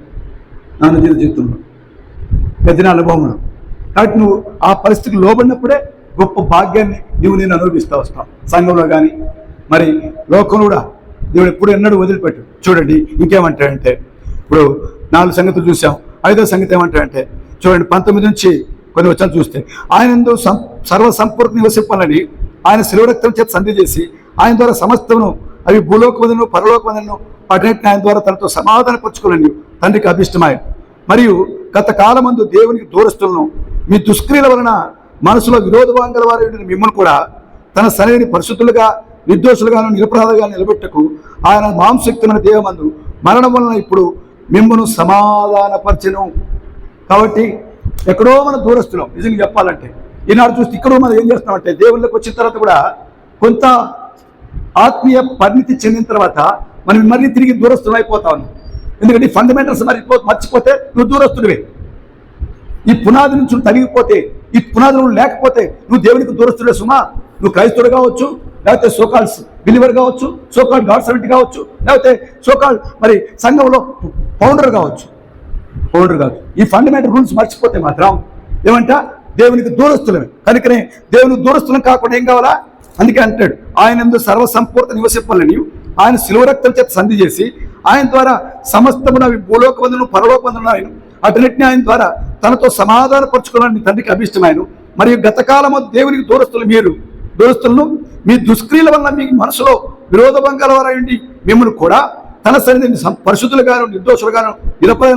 నా జీవితంలో పెద్ద అనుభవంలో. కాబట్టి నువ్వు ఆ పరిస్థితికి లోబడినప్పుడే గొప్ప భాగ్యాన్ని నేను అనుభవిస్తూ వస్తాం. సంఘంలో కానీ మరి లోకంలో కూడా దేవుడు ఎప్పుడు ఎన్నడూ వదిలిపెట్టు. చూడండి ఇంకేమంటాడంటే, ఇప్పుడు 4 సంగతులు చూసాం. 5వ సంగతి ఏమంటాడంటే చూడండి, 19 నుంచి కొన్ని వచ్చాను చూస్తే, ఆయన సర్వసంపూర్తి నివసింపాలని ఆయన శిలువ రక్తం చేత సంధి చేసి ఆయన ద్వారా సమస్తమును, అవి భూలోకమందును పరలోకమందును వాటిని ఆయన ద్వారా తనతో సమాధానపరచుకోవాలని తండ్రికి అభిష్టమాయ. మరియు గత కాలమందు దేవునికి దూరస్తులను మీ దుష్క్రియల వలన మనసులో విరోధభాంగల వారి మిమ్మల్ని కూడా తన సరైన పరిశుద్ధులుగా, నిర్దోషులుగాను, నిరపరాధగా నిలబెట్టకు ఆయన మాంసక్తున్న దేహమందు మరణం వలన ఇప్పుడు మిమ్మల్ని సమాధానపరచెను. కాబట్టి ఎక్కడో మనం దూరస్తున్నాం. నిజంగా చెప్పాలంటే ఈనాడు చూస్తే ఇక్కడ మనం ఏం చేస్తామంటే, దేవుళ్ళకి వచ్చిన తర్వాత కూడా కొంత ఆత్మీయ పరిణితి చెందిన తర్వాత మనం మళ్ళీ తిరిగి దూరస్తులు అయిపోతా ఉన్నాం. ఎందుకంటే ఈ ఫండమెంటల్స్ మర్చిపోతే నువ్వు దూరస్తుడివే. ఈ పునాది నుంచి నువ్వు తగిలిపోతే, ఈ పునాది నువ్వు లేకపోతే నువ్వు దేవునికి దూరస్తుడే సుమా. నువ్వు క్రైస్తవుడు కావచ్చు, లేకపోతే సోకాల్స్ బిలీవర్ కావచ్చు, సోకాల్ గాడ్ సర్వెంట్ కావచ్చు, లేకపోతే సోకాల్ మరి సంఘంలో ఫౌండర్ కావచ్చు. ఈ ఫండమెంటల్ రూల్స్ మర్చిపోతే మాత్రం ఏమంట దేవునికి దూరస్తులమే. కనుకనే దేవునికి దూరస్తులం కాకుండా ఏం కావాలా? అందుకే అంటాడు, ఆయన యందు సర్వసంపూర్ణ నివసింపాలని ఆయన శిలువ రక్తం చేత సంధి చేసి ఆయన ద్వారా సమస్తమున భూలోకమందును పరలోకమందును ఆయన అటన్నిటిని ఆయన ద్వారా తనతో సమాధానపరచుకోవాలని తండ్రికి అభిష్టమైన. మరియు గతకాలము దేవునికి దూరస్తులను మీ దుష్క్రియల వల్ల మీ మనసులో విరోధ భంగాల వారండి మిమ్మల్ని కూడా తన సన్నిధిని పరిశుద్ధులుగాను నిర్దోషులుగాను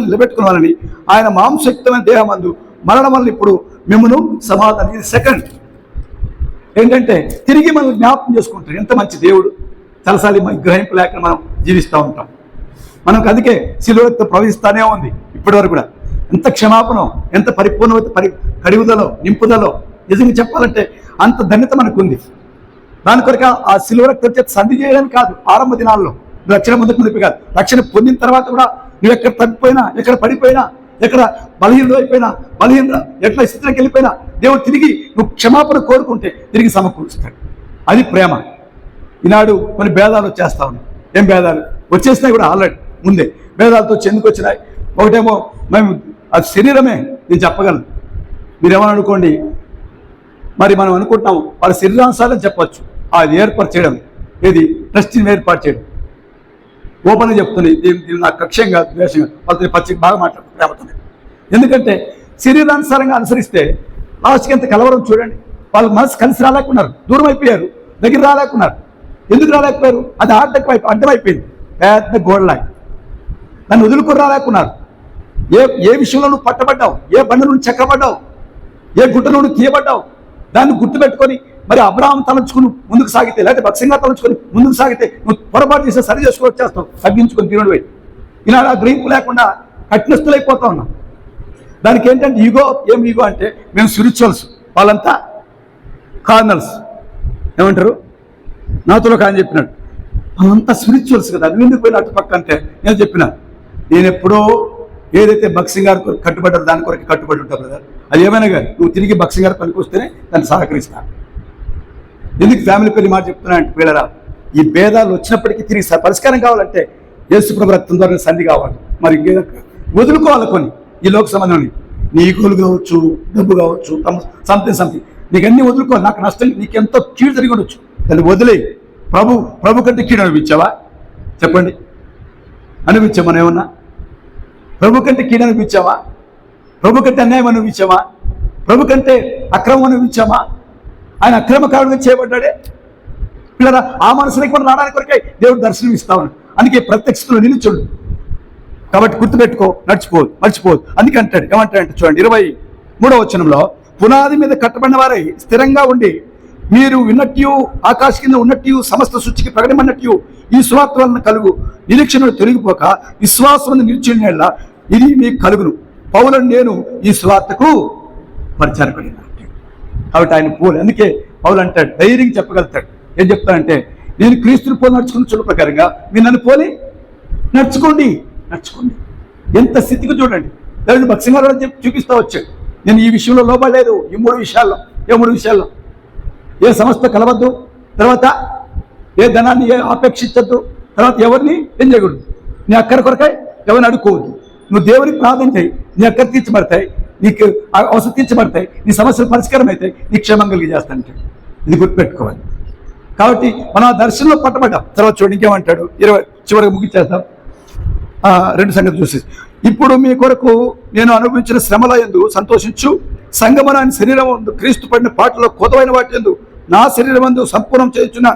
నిలబెట్టుకోవాలని ఆయన మాంసయుక్తమైన దేహమందు మరణం వల్ల ఇప్పుడు మిమ్మల్ని సమాధానం. ఇది సెకండ్ ఏంటంటే తిరిగి మనం జ్ఞాపకం చేసుకుంటాం. ఎంత మంచి దేవుడు! చాలాసార్లు మన గ్రహింపు లేక మనం జీవిస్తూ ఉంటాం. మనకు అందుకే శిలువ రక్తం ప్రవహిస్తానే ఉంది ఇప్పటి వరకు కూడా. ఎంత క్షమాపణం, ఎంత పరిపూర్ణత, కడిగుదలో, నింపుదలో. నిజంగా చెప్పాలంటే అంత ధన్యత మనకుంది. దాని కొరక ఆ శిలువ రక్తం చేత సంధి చేయడానికి కాదు, ఆరంభ దినాల్లో రక్షణ ముందుకు కాదు, రక్షణ పొందిన తర్వాత కూడా నువ్వు ఎక్కడ తప్పిపోయినా, ఎక్కడ పడిపోయినా, ఎక్కడ బలహీనుడు అయిపోయినా, ఎట్లా స్థితిలోకి వెళ్ళిపోయినా దేవుడు తిరిగి నువ్వు క్షమాపణ కోరుకుంటే తిరిగి సమకూరుస్తాడు. అది ప్రేమ. ఈనాడు కొన్ని భేదాలు వచ్చేస్తా ఉన్నాయి. ఏం భేదాలు వచ్చేసినాయి కూడా ఆల్రెడీ ముందే. భేదాలతో ఎందుకు వచ్చినాయి? ఒకటేమో మేము అది శరీరమే, నేను చెప్పగలను. మీరేమని అనుకోండి, మరి మనం అనుకుంటాం వాళ్ళ శరీరాంశాలని చెప్పచ్చు. అది ఏర్పాటు ఏది ట్రస్టీని ఏర్పాటు చేయడం. ఓపెన్గా చెప్తుంది, దీని నాకు కక్ష్యం కాదు, ద్వేషం కాదు. వాళ్ళతో పచ్చికి బాగా మాట్లాడుతున్నాయి. ఎందుకంటే శరీరానుసారంగా అనుసరిస్తే లాస్ట్కి ఎంత కలవరం చూడండి. వాళ్ళ మనసు కలిసి రాలేకున్నారు, దూరం అయిపోయారు, దగ్గర రాలేకున్నారు. ఎందుకు రాలేకపోయారు? అది అడ్డమైపోయింది, పెద్ద గోడలాగా. నన్ను వదులుకొని రాలేకున్నారు. ఏ విషయంలో నువ్వు పట్టబడ్డావు, ఏ బండ నుండి చెక్కబడ్డావు, ఏ గుట్ట నుండి తీయబడ్డావు, దాన్ని గుర్తుపెట్టుకొని మరి అబ్రాహం తలంచుకుని ముందుకు సాగితే, లేకపోతే భక్సింగా తలంచుకొని ముందుకు సాగితే నువ్వు పొరపాటు చేస్తే సరి చేసుకొని వచ్చేస్తావు, తగ్గించుకొని తినడు పోయి. ఇలా ఆ గ్రహింపు లేకుండా కఠినస్తులైపోతా ఉన్నాం. దానికి ఏంటంటే ఈగో. ఏం ఈగో అంటే మేము స్పిరిచువల్స్, వాళ్ళంతా కార్నల్స్. ఏమంటారు? నాతో కానీ చెప్పినాడు, వాళ్ళంతా స్పిరిచువల్స్ కదా, నువ్వు ఎందుకు పోయిన అటు పక్క అంటే నేను చెప్పిన, నేను ఎప్పుడో ఏదైతే భక్సింగ్ గారు కట్టుబడ్డారో దాని కొరకు కట్టుబడి ఉంటావు కదా. అది ఏమైనా కానీ నువ్వు తిరిగి భక్సింగ్ గారు పనికి వస్తేనే దాన్ని సహకరిస్తా. ఎందుకు ఫ్యామిలీ పెళ్లి మాట చెప్తున్నా అంటే, పిల్లరా, ఈ భేదాలు వచ్చినప్పటికీ తిరిగి పరిష్కారం కావాలంటే యేసుప్రభు రక్తం ద్వారా సంధి కావాలి. మరి ఇంకేదో వదులుకోవాలి కొన్ని ఈ లోక సంబంధం. నీ ఈగోలు కావచ్చు, డబ్బు కావచ్చు, సంథింగ్ నీకు అన్నీ వదులుకోవాలి. నాకు నష్టం, నీకెంతో కీడు జరిగి ఉండొచ్చు, దాన్ని వదిలే. ప్రభు కంటే కీడు అనిపించావా? చెప్పండి, అనిపించామా? మనం ఏమన్నా ప్రభు కంటే కీడు అనిపించావా? ప్రభు కంటే అన్యాయం అనిపించామా? ప్రభు కంటే అక్రమం అనిపించామా? ఆయన అక్రమకారుడిగా చేయబడ్డాడే. పిల్లరా, ఆ మనసులోకి మనం రావడానికి కొరకే దేవుడు దర్శనం ఇస్తామని. అందుకే ప్రత్యక్షతలో నిలుచుండు. కాబట్టి గుర్తుపెట్టుకో, మర్చిపోదు. అందుకే అంటాడు, ఏమంటాడంటే చూడండి 23వ వచనంలో, పునాది మీద కట్టబడిన వారై స్థిరంగా ఉండి మీరు విన్నట్టు ఆకాశ కింద ఉన్నట్టు సమస్త సృష్టికి ప్రకటమన్నట్టు ఈ సువార్త వలన కలుగు నిరీక్షణను తొలగిపోక విశ్వాసం నిలిచిన ఇది మీకు కలుగును. పౌలను నేను ఈ సువార్తకు పరిచారకుడిన. కాబట్టి ఆయన పోలే. అందుకే పౌలు అంటాడు, ధైర్యంగా చెప్పగలుగుతాడు. ఏం చెప్తానంటే, నేను క్రీస్తుని పోలి నడుచుకున్న చూడ ప్రకారంగా మీరు నన్ను పోలి నడుచుకోండి. ఎంత స్థితికి చూడండి. దాన్ని భక్సింగారు చెప్పి చూపిస్తూ వచ్చాడు. నేను ఈ విషయంలో లోబడలేదు. ఈ 3 విషయాల్లో ఏ సంస్థ కలవద్దు, తర్వాత ఏ ధనాన్ని ఆపేక్షించద్దు, తర్వాత ఎవరిని ఏం చేయకూడదు, నీ అక్కర కొరకై ఎవరిని అడుక్కోవద్దు. నువ్వు దేవునికి ప్రార్థన చేయి, నీ అక్కర తీర్చబడతాయి, నీకు అవసరం తీర్చబడతాయి, నీ సమస్యలు పరిష్కారం అవుతాయి, నీ క్షేమం కలిగి చేస్తానంటే ఇది గుర్తుపెట్టుకోవాలి. కాబట్టి మనం ఆ దర్శనంలో పట్టబడ్డాం. తర్వాత చూడండి ఇంకేమంటాడు, చివరికి ముగించేస్తాం. 2 సంగతి చూసి, ఇప్పుడు మీ కొరకు నేను అనుభవించిన శ్రమల యందు సంతోషించు, సంగమనాన్ని శరీరం క్రీస్తు పడిన పాటలో కొదవైన వాటి యందు నా శరీరం యందు సంపూర్ణం చేయుచున్న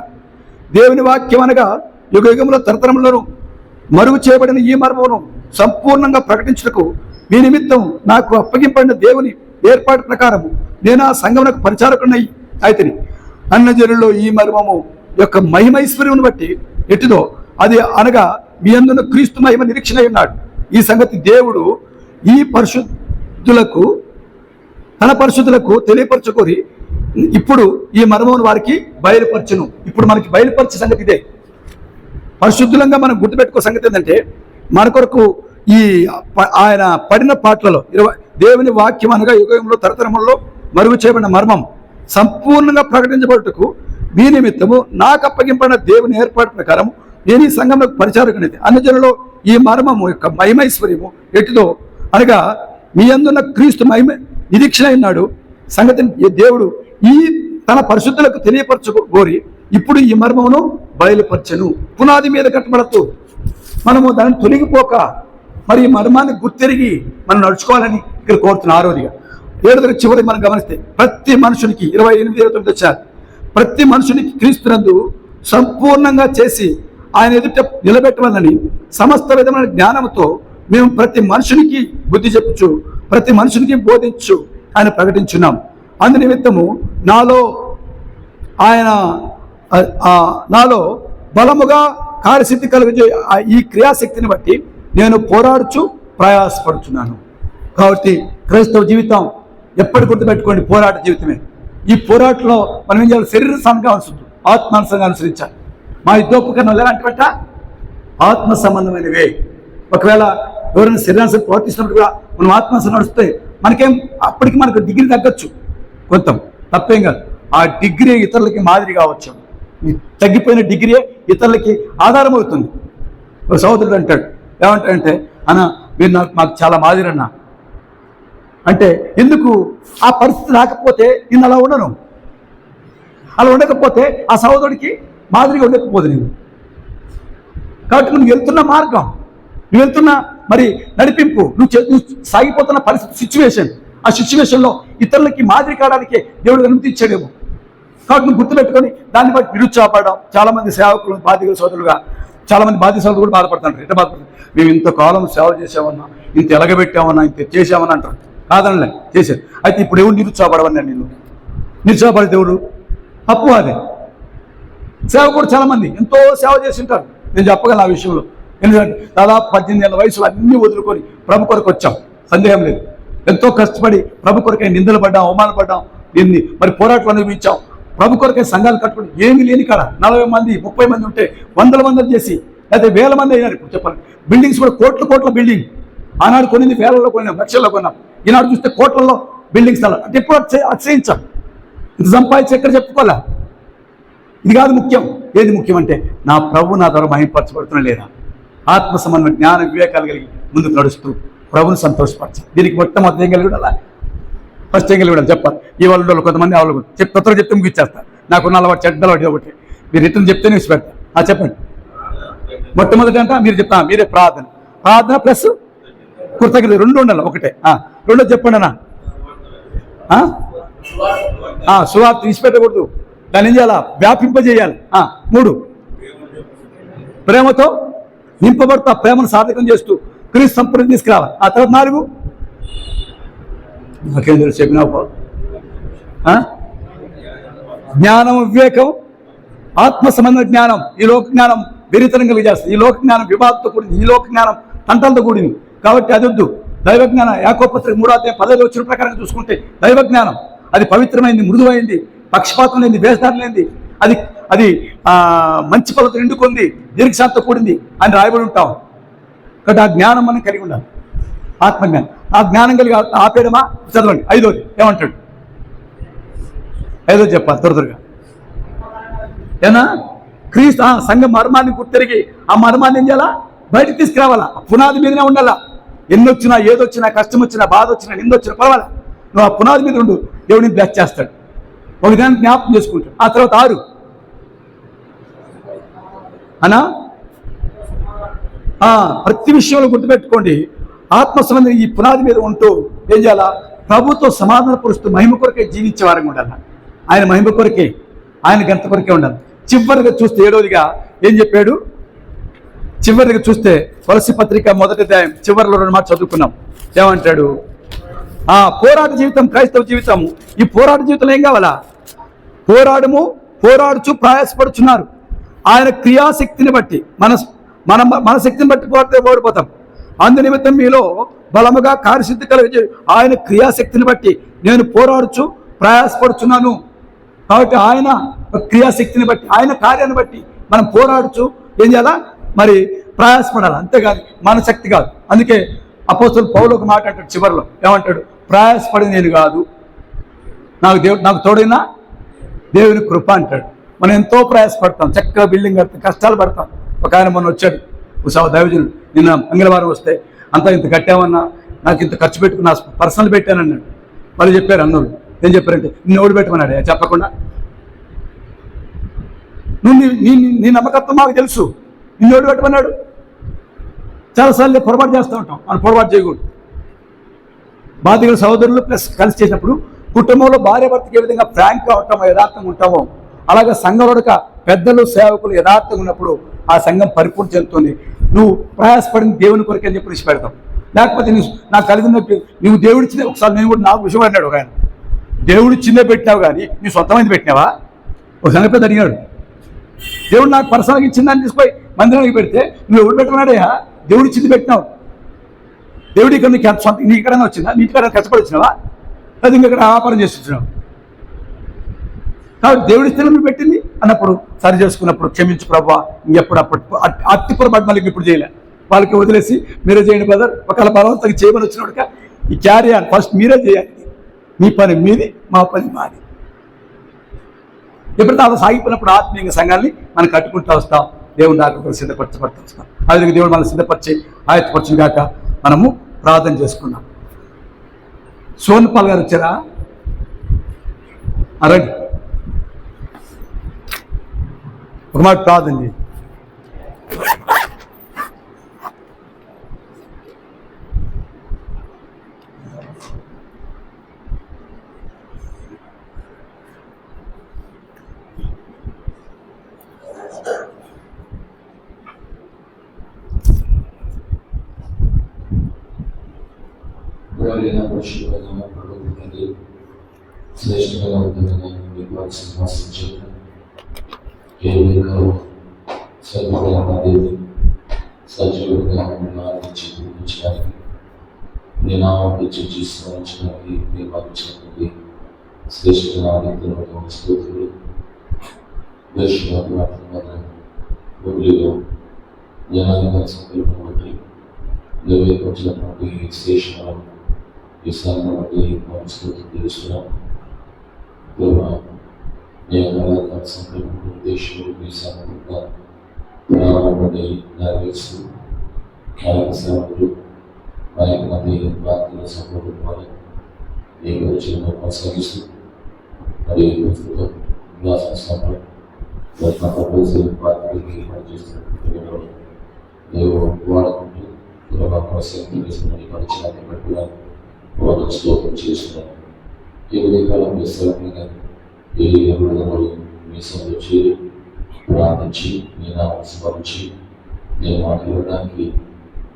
దేవుని వాక్యం అనగా యుగయుగంలో తరతరములను మరుగు చేయబడిన ఈ మర్మమును సంపూర్ణంగా ప్రకటించుటకు మీ నిమిత్తం నాకు అప్పగింపడిన దేవుని ఏర్పాటు ప్రకారము నేను ఆ సంఘమునకు పరిచారకుడినై అయితిని. అన్యజనుల్లో ఈ మర్మము యొక్క మహిమైశ్వర్యమును బట్టి ఎట్టిదో అది అనగా మీ అందున్న క్రీస్తు మహిమ నిరీక్షణ ఉన్నాడు. ఈ సంగతి దేవుడు ఈ తన పరిశుద్ధులకు తెలియపరచుకొని ఇప్పుడు ఈ మర్మమును వారికి బయలుపరచును. ఇప్పుడు మనకి బయలుపరిచే సంగతి ఇదే. పరిశుద్ధులంగా మనం గుర్తుపెట్టుకో సంగతి ఏంటంటే, మన కొరకు ఈ ఆయన పడిన పాటలలో దేవుని వాక్యం అనగా యుగంలో తరతరములలో మరుగు చేయబడిన మర్మం సంపూర్ణంగా ప్రకటించబడుటకు మీ నిమిత్తము నాకు అప్పగింపడిన దేవుని ఏర్పాటు ప్రకారం నేను ఈ సంఘంలో పరిచారకునిది. అన్యజనులలో ఈ మర్మము యొక్క మహిమైశ్వర్యము ఎటుదో అనగా మీ అందున్న క్రీస్తు మహిమ నిరీక్షణ అయినాడు సంగతిని దేవుడు ఈ తన పరిశుద్ధులకు తెలియపరచుకోరి ఇప్పుడు ఈ మర్మమును బయలుపరచను. పునాది మీద కట్టబడతూ మనము దాన్ని తొలగిపోక మరి ఈ మర్మాన్ని గుర్తెరిగి మనం నడుచుకోవాలని ఇక్కడ కోరుతున్న 6వదిగా. 7వ చివరి మనం గమనిస్తే ప్రతి మనుషునికి 28-29 వచ్చారు. ప్రతి మనుషునికి క్రీస్తునందు సంపూర్ణంగా చేసి ఆయన ఎదుట నిలబెట్టవాలని సమస్త విధమైన జ్ఞానంతో మేము ప్రతి మనుషునికి బుద్ధి చెప్పుచు ప్రతి మనుషునికి బోధించు ఆయన ప్రకటించున్నాం. అందు నిమిత్తము నాలో బలముగా కార్యసిద్ధి కలిగే ఈ క్రియాశక్తిని బట్టి నేను పోరాడుచు ప్రయాసపడుచున్నాను. కాబట్టి క్రైస్తవ జీవితం ఎప్పటి గుర్తుపెట్టుకోండి, పోరాట జీవితమే. ఈ పోరాటంలో మనం ఏం చేయాలి? శరీర సంఘం అనుసరించు, ఆత్మానుసంగా అనుసరించాలి. మా యుద్ధోపకరణాలు ఎలాంటివట? ఆత్మ సంబంధమైనవే. ఒకవేళ ఎవరైనా శరీరాన్ని ప్రవర్తిస్తున్నప్పుడు కూడా మనం ఆత్మానుసంగా నడిస్తే అప్పటికి మనకు డిగ్రీ తగ్గచ్చు, కొంత తప్పేం కాదు. ఆ డిగ్రీ ఇతరులకి మాదిరి కావచ్చు. తగ్గిపోయిన డిగ్రీ ఇతరులకి ఆధారం అవుతుంది. ఒక సహోదరుడు అంటాడు, ఏమంటాడంటే అన్న మీరు మాకు చాలా మాదిరి అన్న అంటే, ఎందుకు? ఆ పరిస్థితి రాకపోతే నేను అలా ఉండను. అలా ఉండకపోతే ఆ సహోదరుడికి మాదిరిగా ఉండకపోదు నేను. కాబట్టి నువ్వు వెళ్తున్న మార్గం, నువ్వు వెళ్తున్న మరి నడిపింపు, నువ్వు సాగిపోతున్న పరిస్థితి, సిచ్యువేషన్, ఆ సిచ్యువేషన్లో ఇతరులకి మాదిరి కావడానికి దేవుడు అనుమతించాడేమో. కాబట్టి నువ్వు గుర్తుపెట్టుకొని దాన్ని బట్టి నిరుత్సాహపడడం. చాలామంది సేవకులు బాధిక సోదరులుగా చాలామంది బాధిక సోదరులు కూడా బాధపడుతుంటారు. ఎట్లా బాధపడతారు? మేము ఇంతకాలం సేవ చేసామన్నా, ఇంత ఎలగబెట్టామన్నా, ఇంత చేసామని అంటారు. కాదనలే, చేశారు. అయితే ఇప్పుడు ఎవరు నిరుత్సాహపడవన్నా? నిన్ను నిరుత్సాహపడే దేవుడు అపవాదే. సేవకుడు చాలామంది ఎంతో సేవ చేసి ఉంటారు. నేను చెప్పగలను ఆ విషయంలో. ఎందుకంటే దాదాపు 18 ఏళ్ళ వయసులో అన్నీ వదులుకొని ప్రభు కొరకు వచ్చాం, సందేహం లేదు. ఎంతో కష్టపడి ప్రభు కొరకై నిందలు పడ్డాం, అవమానపడ్డాం, దీన్ని మరి పోరాటం అనుభవించాం. ప్రభు కొరకై సంఘాలు కట్టుకుని ఏమి లేని కాడ 40 మంది 30 మంది ఉంటే 100 చేసి లేకపోతే 1000 మంది అయినారు. ఇప్పుడు చెప్పాలి, బిల్డింగ్స్ కూడా కోట్ల బిల్డింగ్. ఆనాడు కొనింది వేలల్లో కొన్నాం, లక్షల్లో కొన్నాం. ఈనాడు చూస్తే కోట్లలో బిల్డింగ్స్ అలా అంటే ఎప్పుడు అతిశయించాం. ఇంత సంపాదించి ఎక్కడ చెప్పుకోవాలా? ఇది కాదు ముఖ్యం. ఏది ముఖ్యం అంటే నా ప్రభు నా ద్వారా మహిమపరచబడుతున్నా లేదా? ఆత్మ సంబంధం జ్ఞాన వివేకాలు కలిగి ముందుకు నడుస్తూ ప్రభుని సంతోషపరచాలి. దీనికి మొట్టమొదటి ఏం కలిగి ఉండాలా? ఫస్ట్ ఏం కలిగి ఉండాలి చెప్పాలి. ఈ వాళ్ళు కొంతమంది వాళ్ళు కొత్తగా చెప్తే ముగిచ్చేస్తారు. నాకున్న అలవాటు చెడ్డ అలవాటు ఒకటి. మీరు రిటర్న్ చెప్తేనే ఇచ్చి పెడతా. చెప్పండి. మొట్టమొదటి అంట మీరు చెప్తా, మీరే ప్రార్థన ప్లస్ కృతజ్ఞత 2 ఉండాలి. ఒకటే. 2 చెప్పండి అన్న. సువార్త తీసిపెట్టకూడదు, దాన్ని ఏం చేయాలా? వ్యాపింపజేయాలి. 3 ప్రేమతో నింపబడుతూ ప్రేమను సాధకం చేస్తూ క్రీస్తు సంపూర్ణ తీసుకురావాలి. ఆ తర్వాత 4 నాకేం తెలుసు చెప్పినావు? జ్ఞానం, వివేకం, ఆత్మ సంబంధ జ్ఞానం. ఈ లోక జ్ఞానం వెరితనం కలిగేస్తుంది. ఈ లోక జ్ఞానం వివాదంతో కూడింది. ఈ లోక జ్ఞానం తంటలతో కూడింది. కాబట్టి అది వద్దు. దైవ జ్ఞానం యాకోబు పత్రిక 3:10 వచ్చిన ప్రకారంగా చూసుకుంటే దైవ జ్ఞానం అది పవిత్రమైంది, మృదువైంది, పక్షపాతం లేనిది, వేషధారణ లేనిది, అది మంచి పద్ధతి నిండుకుంది, దీర్ఘశాంతో కూడింది అని రాయబడి ఉంటాం. కాబట్టి ఆ జ్ఞానం మనం కలిగి ఉండాలి. ఆత్మజ్ఞానం. ఆ జ్ఞానం కలిగి ఆపేయడమా? చదవండి. 5వది ఏమంటాడు? 5వది చెప్పాలి త్వరగా. ఏనా? క్రీస్తు సంఘం మర్మాన్ని గుర్తెరిగి ఆ మర్మాన్ని ఏం చేయాలా? బయటకు తీసుకురావాలా. పునాది మీదనే ఉండాలా. ఎన్నొచ్చినా, ఏదొచ్చినా, కష్టం వచ్చినా, బాధ వచ్చినా, నిందొచ్చినా పర్వాలా, నువ్వు ఆ పునాది మీద ఉండు. దేవుడిని బ్లెస్ చేస్తాడు. ఒక దాన్ని జ్ఞాపకం చేసుకుంటాడు. ఆ తర్వాత 6 అనా ప్రతి విషయంలో గుర్తుపెట్టుకోండి. ఆత్మ సంబంధం ఈ పునాది మీద ఉంటూ ఏం చేయాలా? ప్రభుతో సమాధాన పరుస్తూ మహిమ కొరకే జీవించే వారంగా ఉండాలి. ఆయన మహిమ కొరకే, ఆయన గంత కొరకే ఉండాలి. చివరిగా చూస్తే 7వదిగా ఏం చెప్పాడు? చివరిగా చూస్తే తులసి పత్రిక 1వ అధ్యాయం చివరిలో 2 మాటలు చదువుకున్నాం. ఏమంటాడు? పోరాట జీవితం, క్రైస్తవ జీవితం. ఈ పోరాట జీవితంలో ఏం కావాలా? పోరాడుచు ప్రయాసపడుచున్నారు. ఆయన క్రియాశక్తిని బట్టి మన శక్తిని బట్టి పోరాడితే ఓడిపోతాం. అందు నిమిత్తం మీలో బలముగా కార్యసిద్ధి కలిగే ఆయన క్రియాశక్తిని బట్టి నేను పోరాడుచు ప్రయాసపడుచున్నాను. కాబట్టి ఆయన క్రియాశక్తిని బట్టి, ఆయన కార్యాన్ని బట్టి మనం పోరాడుచు ఏం చేయాలా? మరి ప్రయాసపడాలి. అంతేగాని మన శక్తి కాదు. అందుకే అపోస్తలుడు పౌలు ఒక మాట అంటాడు చివరిలో. ఏమంటాడు? ప్రయాసపడి నేను కాదు, నాకు తోడైనా దేవుని కృప అంటాడు. మనం ఎంతో ప్రయాసపడతాం, చక్కగా బిల్డింగ్ కడతాం, కష్టాలు పడతాం. ఒక ఆయన మొన్న వచ్చాడు, దైవజనుడు, నిన్న మంగళవారం వస్తే అంతా ఇంత కట్టామన్నా, నాకు ఇంత ఖర్చు పెట్టుకున్నా, పర్సనల్ పెట్టానన్నాడు. వాళ్ళు చెప్పారు అన్నోళ్ళు, ఏం చెప్పారంటే నిన్ను ఓడి పెట్టమన్నాడు. చెప్పకుండా నువ్వు నీ నమ్మకత్వం మాకు తెలుసు, నిన్ను ఓడి పెట్టమన్నాడు. చాలాసార్లు పొరపాటు చేస్తూ ఉంటాం, మనం పొరపాటు చేయకూడదు. బాధితుల సహోదరులు ప్లస్ కలిసి చేసినప్పుడు కుటుంబంలో భార్య భర్తకి ఏ విధంగా ఫ్రాంక్గా ఉంటామో, యథార్థంగా ఉంటామో, అలాగే సంఘంలో పెద్దలు సేవకులు యథార్థంగా ఉన్నప్పుడు ఆ సంఘం పరిపూర్ణ చెందుతుంది. నువ్వు ప్రయాసపడిన దేవుని కొరకే అని చెప్పి విడిచిపెడతాం. లేకపోతే నాకు కలిగిన నువ్వు దేవుడిచ్చిన, ఒకసారి నేను కూడా నాకు విషయం అన్నాడు ఒక ఆయన, దేవుడిచ్చిందే పెట్టినావు కానీ నీ సొంతమైంది పెట్టినావా? ఒక సంఘ పెద్ద అడిగాడు, దేవుడు నాకు పర్సనల్గా ఇచ్చిందని తీసుకొని మందిరానికి పెడితే నువ్వు ఎవడు పెట్టమన్నాడయ్యా? దేవుడు ఇచ్చింది పెట్టినావు. దేవుడి ఇక్కడ నీకు సొంత నీ ఇక్కడైనా వచ్చిందా? నీ ఇక్కడ కష్టపడి వచ్చినావా? అది ఇంకెక్కడ వ్యాపారం చేసి వచ్చినావు. కాబట్టి దేవుడి ఇస్తే నువ్వు పెట్టింది అన్నప్పుడు సరి చేసుకున్నప్పుడు క్షమించు ప్రభా, ఇంకెప్పుడు అట్టి పొరపాటు మళ్ళీ ఇప్పుడు చేయలే, వాళ్ళకి వదిలేసి మీరే చేయండి బ్రదర్. ఒకవేళ బలవంతంగా చేయమని వచ్చినోడుక ఈ క్యారీ ఆన్, ఫస్ట్ మీరే చేయాలి. మీ పని మీది, మా పని మాది. ఎప్పుడైతే అలా సాగిపోయినప్పుడు ఆత్మీయంగా సంఘాన్ని మనం కట్టుకుంటూ వస్తాం, దేవుడు నాకు సిద్ధపరచబడుతూ వస్తాం. అదే దేవుడు మనం సిద్ధపరిచి ఆయత్తపరచిన కాక మనము ప్రార్థన చేసుకున్నాం. సోన్పాల్ గారు వచ్చారా? రండి, ఒక మాట ప్రార్థన చేయండి. శ్రేష్టంగా ఉంటుందని మీకు సింహాసించారు. సజీవుడిగా ఆరాధించి పూజించడానికి, నేను ఆవించి జీవించడానికి మీరు పంపించినటువంటి శ్రేష్టంగా ఆదిత్యంలో స్తోత్రులు. దర్శనంలో జనాధికార సంకల్పం బట్టి వచ్చినటువంటి శ్రేష్టం ఈ సాధన బట్టి స్తోత్రం తెలుస్తున్నాం. నేను సంకల్పం ఉద్దేశం ఈ సాధనగా నెరవేరుస్తూ ఆయన సేవకులు అనేక మంది ప్రార్థన సపోర్ట్ వారి ఈ పరిచయం కొనసాగిస్తూ మరి ప్రస్తుతం సంస్థలు పార్టీకి పనిచేస్తున్న దేవుడు వాడుకుంటూ కొనసాగుతున్న పరిచయాన్ని బట్టి వాళ్ళు స్తోత్రం చేస్తున్నారు. ఈ ఉదయకాలం మీ సేవకులుగా ఏ ఎవరు మీ సభలో చేరి ప్రార్థించి మీ నామం స్మరించి నేను మాట్లాడడానికి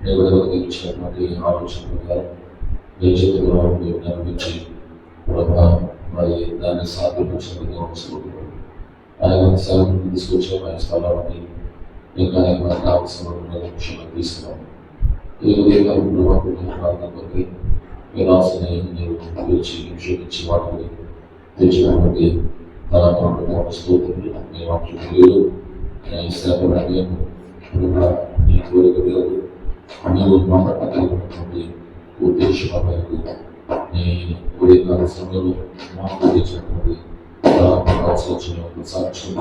నిర్వహించినటువంటి ఆలోచన ప్రకారం మీ చేతుల్లో మీరు నడిపించి మరి దాన్ని సాధ్యపరిచిన ఆయన సేవలను తీసుకొచ్చే మన స్థలాన్ని ఇంకా అనేక మంది అవసరం తీసుకున్నాం. ఈ ఉదయకాలం ప్రార్థన కొరికి మీరు ఆశని మీరు పిలిచి నిక్షేపించి వాటిని తెచ్చినటువంటి స్తోత్రులు మీ వాక్యం శ్రద్ధపడే నీ కోరిక నీవు మాట్లాడగలిగినటువంటి ఉద్దేశం నీ ఉదయకాల సమయంలో మాకు తెచ్చినటువంటి సాక్ష్యం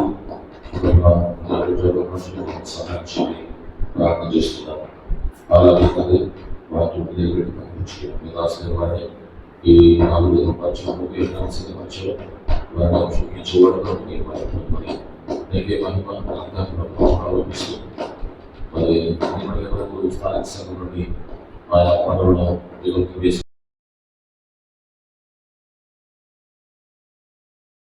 ప్రార్థన చేస్తున్నాను. అలాగే వాటి మీ ఆశీర్వాదాన్ని ఈ 4 పరిచయం సిద్ధపరచడం చూపించబడడం నీకే మహిమ ఆలోచిస్తూ మరి స్థానిక సంఘం నుండి ఆయా పనులను